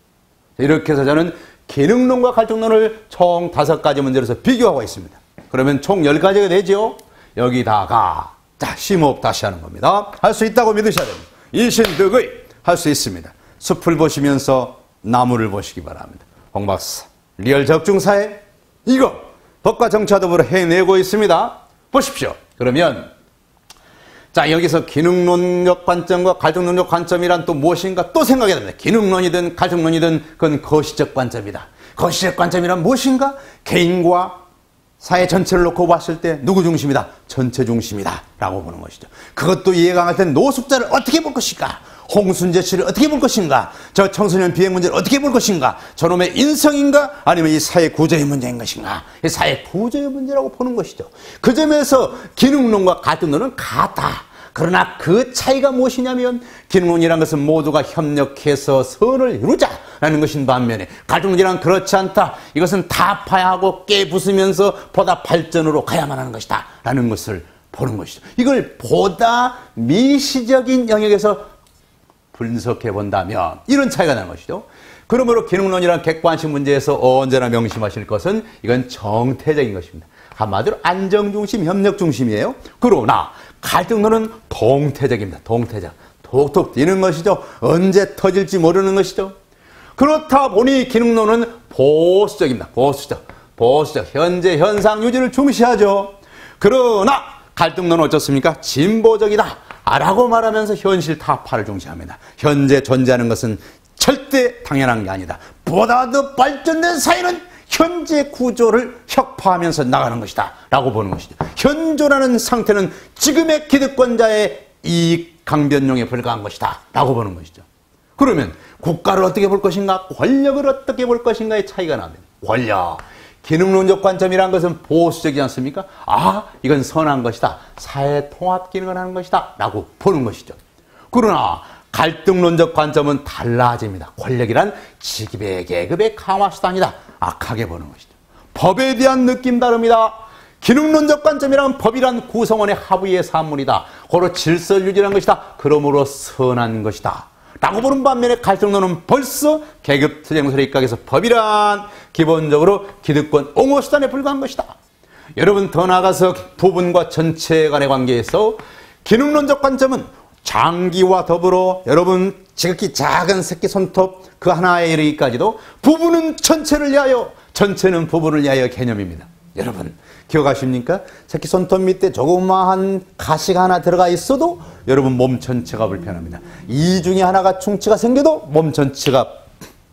이렇게 해서 저는 기능론과 갈등론을 총 5가지 문제로서 비교하고 있습니다. 그러면 총 10가지가 되죠. 여기다가 심호흡 다시 하는 겁니다. 할 수 있다고 믿으셔야 됩니다. 일신득의 할 수 있습니다. 숲을 보시면서 나무를 보시기 바랍니다. 홍 박사 리얼 적중사회 이거 법과 정치와 더불어 해내고 있습니다. 보십시오. 그러면 여기서 기능론적 관점과 갈등론적 관점이란 또 무엇인가 또 생각해야 됩니다. 기능론이든 갈등론이든 그건 거시적 관점이다. 거시적 관점이란 무엇인가? 개인과 사회 전체를 놓고 봤을 때 누구 중심이다? 전체 중심이다 라고 보는 것이죠. 그것도 이해가 안 갈 때 노숙자를 어떻게 볼 것인가? 홍순재 씨를 어떻게 볼 것인가? 저 청소년 비행 문제를 어떻게 볼 것인가? 저놈의 인성인가? 아니면 이 사회 구조의 문제인 것인가? 이 사회 구조의 문제라고 보는 것이죠. 그 점에서 기능론과 갈등론은 같다. 그러나 그 차이가 무엇이냐면 기능론이라는 것은 모두가 협력해서 선을 이루자라는 것인 반면에 갈등론이란 그렇지 않다. 이것은 타파하고 깨부수면서 보다 발전으로 가야만 하는 것이다 라는 것을 보는 것이죠. 이걸 보다 미시적인 영역에서 분석해 본다면 이런 차이가 나는 것이죠. 그러므로 기능론이란 객관식 문제에서 언제나 명심하실 것은 이건 정태적인 것입니다. 한마디로 안정중심, 협력중심이에요. 그러나 갈등론은 동태적입니다. 동태적. 톡톡 뛰는 것이죠. 언제 터질지 모르는 것이죠. 그렇다 보니 기능론은 보수적입니다. 보수적. 현재 현상 유지를 중시하죠. 그러나 갈등론은 어떻습니까? 진보적이다 라고 말하면서 현실 타파를 중시합니다. 현재 존재하는 것은 절대 당연한 게 아니다. 보다 더 발전된 사회는 현재 구조를 혁파하면서 나가는 것이다 라고 보는 것이죠. 현존하는 상태는 지금의 기득권자의 이익 강변용에 불과한 것이다 라고 보는 것이죠. 그러면 국가를 어떻게 볼 것인가, 권력을 어떻게 볼 것인가의 차이가 납니다. 권력, 기능론적 관점이란 것은 보수적이지 않습니까? 이건 선한 것이다, 사회 통합 기능을 하는 것이다 라고 보는 것이죠. 그러나 갈등론적 관점은 달라집니다. 권력이란 직업의 계급의 강화수단이다. 악하게 보는 것이죠. 법에 대한 느낌 다릅니다. 기능론적 관점이란 법이란 구성원의 합의의 산물이다. 고로 질서유지라는 것이다. 그러므로 선한 것이다. 라고 보는 반면에 갈등론은 벌써 계급투쟁설에 입각해서 법이란 기본적으로 기득권 옹호수단에 불과한 것이다. 여러분, 더 나아가서 부분과 전체 간의 관계에서 기능론적 관점은 장기와 더불어 여러분 지극히 작은 새끼 손톱 그 하나에 이르기까지도 부분은 전체를 위하여, 전체는 부분을 위하여 개념입니다. 여러분 기억하십니까? 새끼 손톱 밑에 조그마한 가시가 하나 들어가 있어도 여러분 몸 전체가 불편합니다. 이 중에 하나가 충치가 생겨도 몸 전체가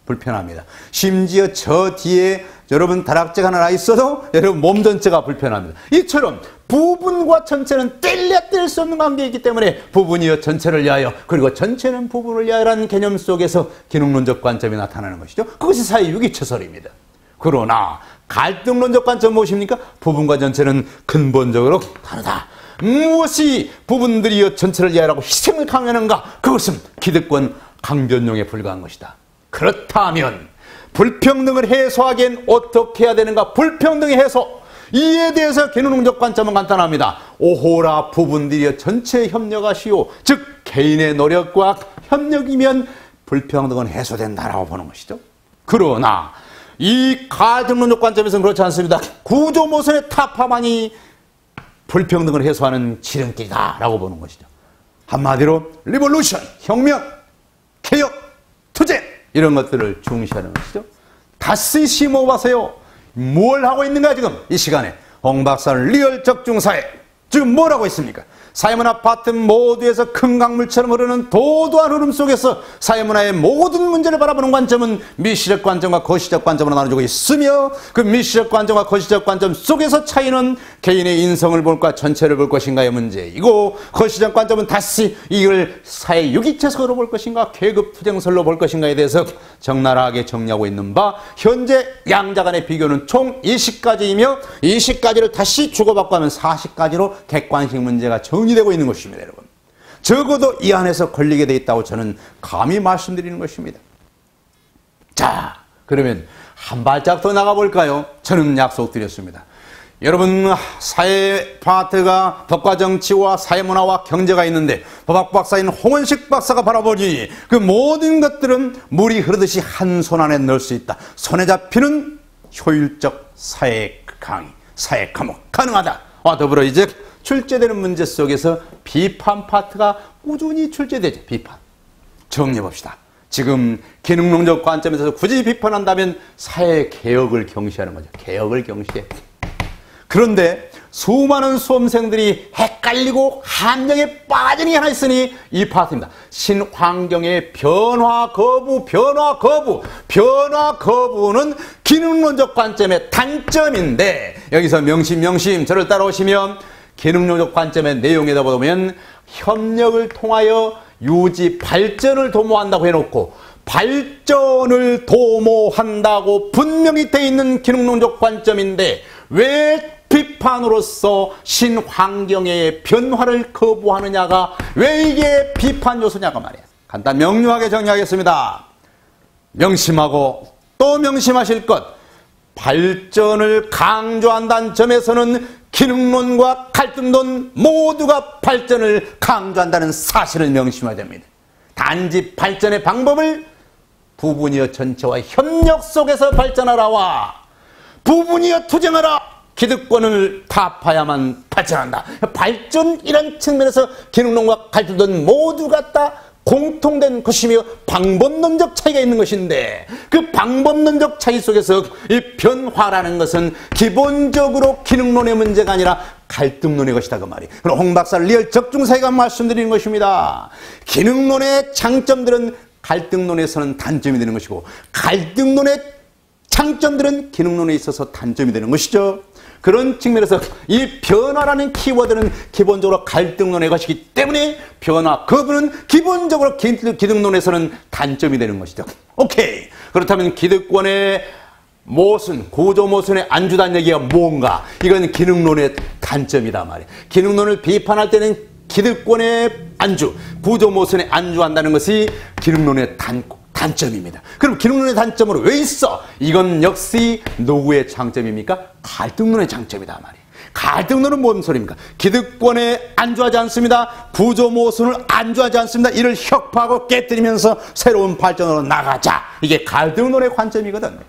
불편합니다. 심지어 저 뒤에 여러분 다락지가 하나 있어도 여러분 몸 전체가 불편합니다. 이처럼 부분과 전체는 뗄래야 뗄 수 없는 관계이기 때문에 부분이여 전체를 위하여, 그리고 전체는 부분을 위하여라는 개념 속에서 기능론적 관점이 나타나는 것이죠. 그것이 사회유기처설입니다. 그러나 갈등론적 관점 무엇입니까? 부분과 전체는 근본적으로 다르다. 무엇이 부분들이여 전체를 위하여라고 희생을 강요하는가? 그것은 기득권 강변용에 불과한 것이다. 그렇다면 불평등을 해소하기엔 어떻게 해야 되는가? 불평등의 해소, 이에 대해서 기능론적 관점은 간단합니다. 오호라 부분들이여 전체에 협력하시오. 즉 개인의 노력과 협력이면 불평등은 해소된다라고 보는 것이죠. 그러나 이 갈등론적 관점에서는 그렇지 않습니다. 구조 모순의 타파만이 불평등을 해소하는 지름길이다 라고 보는 것이죠. 한마디로 리볼루션, 혁명, 개혁, 투쟁 이런 것들을 중시하는 것이죠. 다시 심호흡하세요. 뭘 하고 있는가 지금 이 시간에? 홍 박사는 리얼 적중사회, 지금 뭘 하고 있습니까? 사회문화 파트 모두에서 큰 강물처럼 흐르는 도도한 흐름 속에서 사회문화의 모든 문제를 바라보는 관점은 미시적 관점과 거시적 관점으로 나눠지고 있으며, 그 미시적 관점과 거시적 관점 속에서 차이는 개인의 인성을 볼까 전체를 볼 것인가의 문제이고, 거시적 관점은 다시 이걸 사회 유기체설로 볼 것인가 계급투쟁설로 볼 것인가에 대해서 적나라하게 정리하고 있는 바, 현재 양자 간의 비교는 총 20가지이며 20가지를 다시 주고받고 하면 40가지로 객관식 문제가 정리되고 있는 것입니다. 여러분, 적어도 이 안에서 걸리게 돼 있다고 저는 감히 말씀드리는 것입니다. 자, 그러면 한 발짝 더 나가볼까요? 저는 약속드렸습니다. 여러분, 사회 파트가 법과 정치와 사회문화와 경제가 있는데 법학 박사인 홍원식 박사가 바라보니 그 모든 것들은 물이 흐르듯이 한 손 안에 넣을 수 있다. 손에 잡히는 효율적 사회 강의, 사회 과목 가능하다. 와 더불어 이제 출제되는 문제 속에서 비판 파트가 꾸준히 출제되죠. 비판. 정리해봅시다. 지금 기능론적 관점에서 굳이 비판한다면 사회개혁을 경시하는 거죠. 개혁을 경시해. 그런데 수많은 수험생들이 헷갈리고 함정에 빠지는 게 하나 있으니 이 파트입니다. 신환경의 변화 거부, 변화 거부. 변화 거부는 기능론적 관점의 단점인데, 여기서 명심 저를 따라오시면 기능론적 관점의 내용에다 보면 협력을 통하여 유지 발전을 도모한다고 해놓고, 발전을 도모한다고 분명히 돼 있는 기능론적 관점인데 왜 비판으로서 신환경의 변화를 거부하느냐가 왜 이게 비판 요소냐가 말이야. 간단 명료하게 정리하겠습니다. 명심하고 또 명심하실 것, 발전을 강조한다는 점에서는 기능론과 갈등론 모두가 발전을 강조한다는 사실을 명심해야 됩니다. 단지 발전의 방법을 부분이여 전체와 협력 속에서 발전하라와 부분이여 투쟁하라, 기득권을 타파야만 발전한다. 발전이란 측면에서 기능론과 갈등론 모두가 다 공통된 것이며 방법론적 차이가 있는 것인데, 그 방법론적 차이 속에서 이 변화라는 것은 기본적으로 기능론의 문제가 아니라 갈등론의 것이다 그 말이. 그럼 홍 박사 리얼 적중사회가 말씀드리는 것입니다. 기능론의 장점들은 갈등론에서는 단점이 되는 것이고, 갈등론의 장점들은 기능론에 있어서 단점이 되는 것이죠. 그런 측면에서 이 변화라는 키워드는 기본적으로 갈등론의 것이기 때문에 변화 거부는 기본적으로 기득론에서는 단점이 되는 것이죠. 오케이. 그렇다면 기득권의 모순, 구조 모순의 안주단 얘기가 뭔가? 이건 기능론의 단점이다 말이에요. 기능론을 비판할 때는 기득권의 안주, 구조모순에 안주한다는 것이 기능론의 단점입니다. 그럼 기능론의 단점으로 왜 있어? 이건 역시 누구의 장점입니까? 갈등론의 장점이다 말이에요. 갈등론은 뭔 소리입니까? 기득권에 안주하지 않습니다. 구조모순을 안주하지 않습니다. 이를 혁파하고 깨뜨리면서 새로운 발전으로 나가자. 이게 갈등론의 관점이거든요.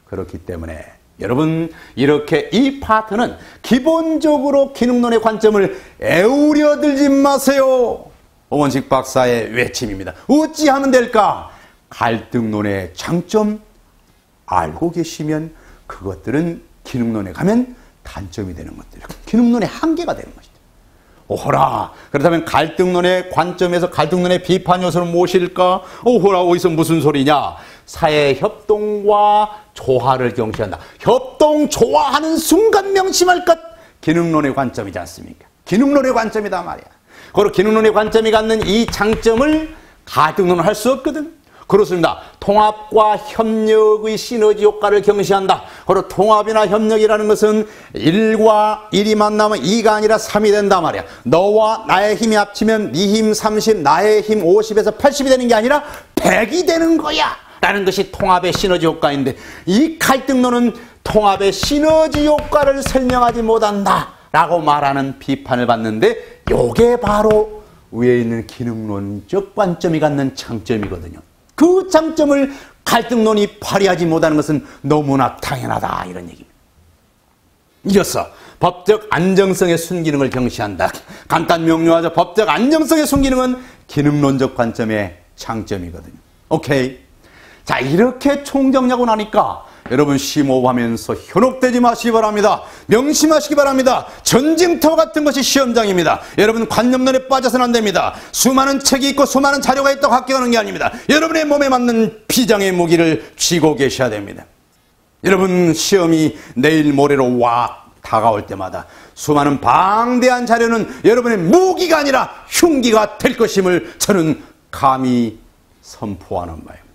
그렇기 때문에 여러분, 이렇게 이 파트는 기본적으로 기능론의 관점을 에우려 들지 마세요. 오원식 박사의 외침입니다. 어찌하면 될까? 갈등론의 장점 알고 계시면 그것들은 기능론에 가면 단점이 되는 것들, 기능론의 한계가 되는 것이죠. 오호라, 그렇다면 갈등론의 관점에서 갈등론의 비판 요소는 무엇일까? 오호라, 어디서 무슨 소리냐? 사회 협동과 조화를 경시한다. 협동, 조화하는 순간 명심할 것, 기능론의 관점이지 않습니까? 기능론의 관점이다 말이야. 그리고 기능론의 관점이 갖는 이 장점을 갈등론은 할 수 없거든. 그렇습니다. 통합과 협력의 시너지 효과를 경시한다. 그리고 통합이나 협력이라는 것은 1과 1이 만나면 2가 아니라 3이 된단 말이야. 너와 나의 힘이 합치면 네 힘 30, 나의 힘 50에서 80이 되는 게 아니라 100이 되는 거야 라는 것이 통합의 시너지 효과인데, 이 갈등론은 통합의 시너지 효과를 설명하지 못한다 라고 말하는 비판을 받는데, 요게 바로 위에 있는 기능론적 관점이 갖는 장점이거든요. 그 장점을 갈등론이 발휘하지 못하는 것은 너무나 당연하다, 이런 얘기입니다. 이어서 법적 안정성의 순기능을 경시한다. 간단 명료하죠. 법적 안정성의 순기능은 기능론적 관점의 장점이거든요. 오케이. 자, 이렇게 총정리하고 나니까 여러분 심호흡하면서 현혹되지 마시기 바랍니다. 명심하시기 바랍니다. 전쟁터 같은 것이 시험장입니다. 여러분 관념론에 빠져서는 안 됩니다. 수많은 책이 있고 수많은 자료가 있다고 합격하는 게 아닙니다. 여러분의 몸에 맞는 비장의 무기를 쥐고 계셔야 됩니다. 여러분 시험이 내일 모레로 다가올 때마다 수많은 방대한 자료는 여러분의 무기가 아니라 흉기가 될 것임을 저는 감히 선포하는 바입니다.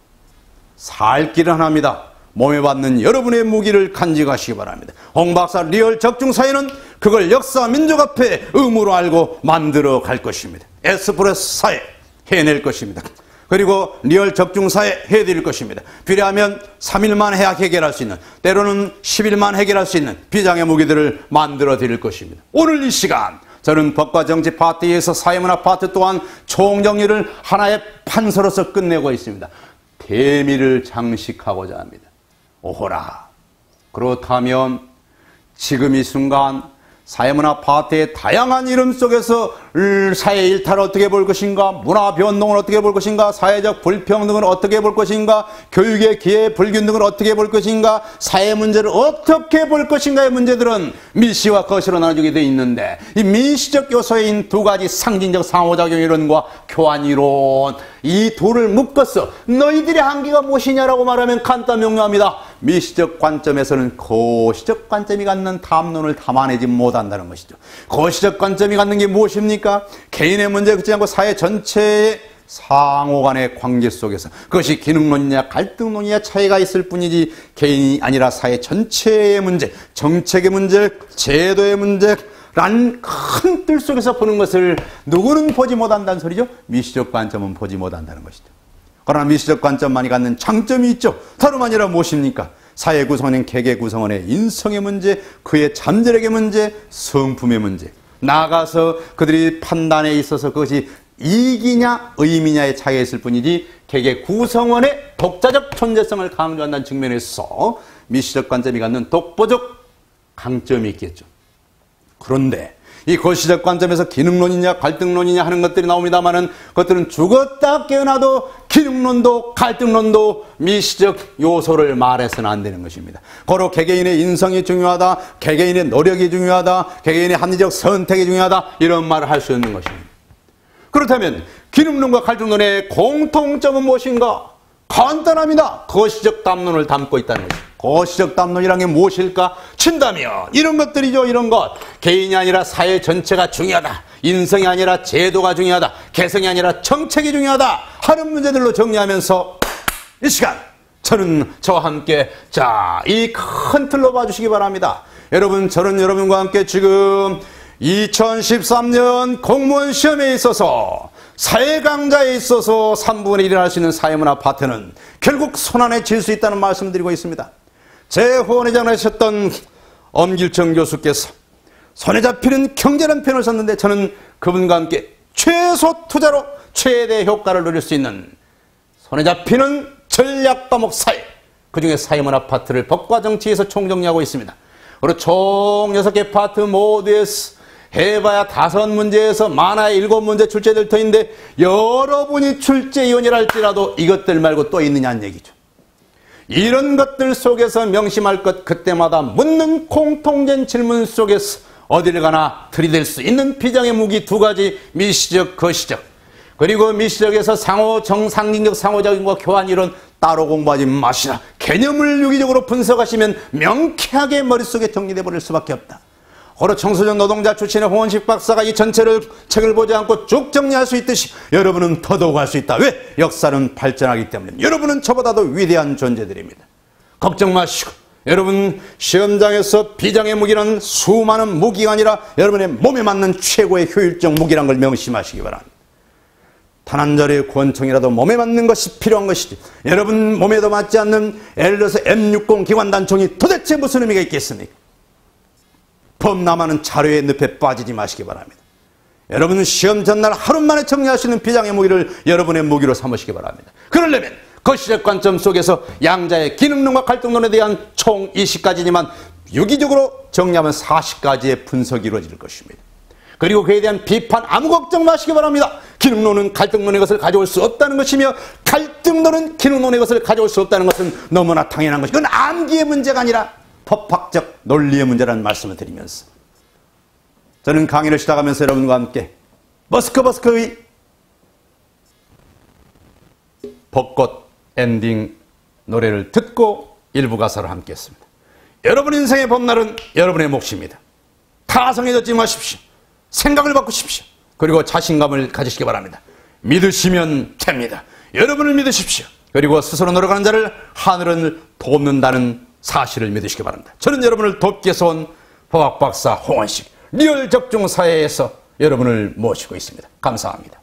살 길은 하나입니다. 몸에 받는 여러분의 무기를 간직하시기 바랍니다. 홍 박사 리얼 적중사회는 그걸 역사 민족 앞에 의무로 알고 만들어 갈 것입니다. 에스프레소 사회 해낼 것입니다. 그리고 리얼 적중사회 해드릴 것입니다. 필요하면 3일 만에 해결할 수 있는, 때로는 10일 만에 해결할 수 있는 비장의 무기들을 만들어 드릴 것입니다. 오늘 이 시간 저는 법과 정치 파트에서 사회문화 파트 또한 총정리를 하나의 판서로서 끝내고 있습니다. 대미를 장식하고자 합니다. 오호라. 그렇다면 지금 이 순간 사회문화 파트의 다양한 이름 속에서 사회 일탈을 어떻게 볼 것인가, 문화 변동을 어떻게 볼 것인가, 사회적 불평등을 어떻게 볼 것인가, 교육의 기회 불균등을 어떻게 볼 것인가, 사회 문제를 어떻게 볼 것인가의 문제들은 미시와 거시로 나눠지게 되어 있는데, 이 미시적 요소인 두 가지 상징적 상호작용 이론과 교환 이론, 이 둘을 묶어서 너희들의 한계가 무엇이냐라고 말하면 간단 명료합니다. 미시적 관점에서는 거시적 관점이 갖는 탐론을 담아내지 못한다는 것이죠. 거시적 관점이 갖는 게 무엇입니까? 개인의 문제에 그치지 않고 사회 전체의 상호간의 관계 속에서 그것이 기능론이냐 갈등론이냐 차이가 있을 뿐이지 개인이 아니라 사회 전체의 문제, 정책의 문제, 제도의 문제 라는 큰 뜰 속에서 보는 것을 누구는 보지 못한다는 소리죠? 미시적 관점은 보지 못한다는 것이죠. 그러나 미시적 관점만이 갖는 장점이 있죠. 다름 아니라 무엇입니까? 사회 구성원인 개개 구성원의 인성의 문제, 그의 잠재력의 문제, 성품의 문제, 나아가서 그들이 판단에 있어서 그것이 이익이냐 의미냐의 차이가 있을 뿐이지 개개 구성원의 독자적 존재성을 강조한다는 측면에서 미시적 관점이 갖는 독보적 강점이 있겠죠. 그런데 이 거시적 관점에서 기능론이냐 갈등론이냐 하는 것들이 나옵니다마는 그것들은 죽었다 깨어나도 기능론도 갈등론도 미시적 요소를 말해서는 안 되는 것입니다. 고로 개개인의 인성이 중요하다, 개개인의 노력이 중요하다, 개개인의 합리적 선택이 중요하다, 이런 말을 할 수 있는 것입니다. 그렇다면 기능론과 갈등론의 공통점은 무엇인가? 간단합니다. 거시적 담론을 담고 있다는 것입니다. 거시적 담론이란 게 무엇일까? 친다면 이런 것들이죠. 이런 것. 개인이 아니라 사회 전체가 중요하다. 인성이 아니라 제도가 중요하다. 개성이 아니라 정책이 중요하다 하는 문제들로 정리하면서 이 시간 저는 저와 함께 이 큰 틀로 봐주시기 바랍니다. 여러분, 저는 여러분과 함께 지금 2013년 공무원 시험에 있어서 사회강좌에 있어서 3분의 1을 할 수 있는 사회문화 파트는 결국 손안에 쥘 수 있다는 말씀을 드리고 있습니다. 제 후원회장을 하셨던 엄길청 교수께서 손에 잡히는 경제라는 표현을 썼는데 저는 그분과 함께 최소 투자로 최대 효과를 누릴 수 있는 손에 잡히는 전략 과목 사회, 그중에 사회문화 파트를 법과 정치에서 총정리하고 있습니다. 그리고 총 6개 파트 모두에서 해봐야 5문제에서 많아야 7문제 출제될 터인데 여러분이 출제위원이라 할지라도 이것들 말고 또 있느냐는 얘기죠. 이런 것들 속에서 명심할 것, 그때마다 묻는 공통된 질문 속에서 어디를 가나 들이댈 수 있는 비장의 무기 2가지, 미시적, 거시적. 그리고 미시적에서 상징적 상호작용과 교환 이론 따로 공부하지 마시라. 개념을 유기적으로 분석하시면 명쾌하게 머릿속에 정리돼 버릴 수밖에 없다. 어느 청소년 노동자 출신의 홍원식 박사가 이 전체를 책을 보지 않고 쭉 정리할 수 있듯이 여러분은 더더욱 할 수 있다. 왜? 역사는 발전하기 때문에. 여러분은 저보다도 위대한 존재들입니다. 걱정 마시고 여러분 시험장에서 비장의 무기는 수많은 무기가 아니라 여러분의 몸에 맞는 최고의 효율적 무기란 걸 명심하시기 바랍니다. 단 한 자리의 권총이라도 몸에 맞는 것이 필요한 것이지 여러분 몸에도 맞지 않는 예를 들어서 M60 기관단총이 도대체 무슨 의미가 있겠습니까? 범람하는 자료의 늪에 빠지지 마시기 바랍니다. 여러분은 시험 전날 하루 만에 정리할 수 있는 비장의 무기를 여러분의 무기로 삼으시기 바랍니다. 그러려면 거시적 관점 속에서 양자의 기능론과 갈등론에 대한 총 20가지지만 유기적으로 정리하면 40가지의 분석이 이루어질 것입니다. 그리고 그에 대한 비판 아무 걱정 마시기 바랍니다. 기능론은 갈등론의 것을 가져올 수 없다는 것이며 갈등론은 기능론의 것을 가져올 수 없다는 것은 너무나 당연한 것이 그건 암기의 문제가 아니라 법학적 논리의 문제라는 말씀을 드리면서 저는 강의를 시작하면서 여러분과 함께 머스크의 벚꽃 엔딩 노래를 듣고 일부 가사를 함께 했습니다. 여러분 인생의 봄날은 여러분의 몫입니다. 타성해졌지 마십시오. 생각을 바꾸십시오. 그리고 자신감을 가지시기 바랍니다. 믿으시면 됩니다. 여러분을 믿으십시오. 그리고 스스로 노력하는 자를 하늘은 돕는다는 사실을 믿으시기 바랍니다. 저는 여러분을 돕기 위해서 온 법학박사 홍원식 리얼 적중 사회에서 여러분을 모시고 있습니다. 감사합니다.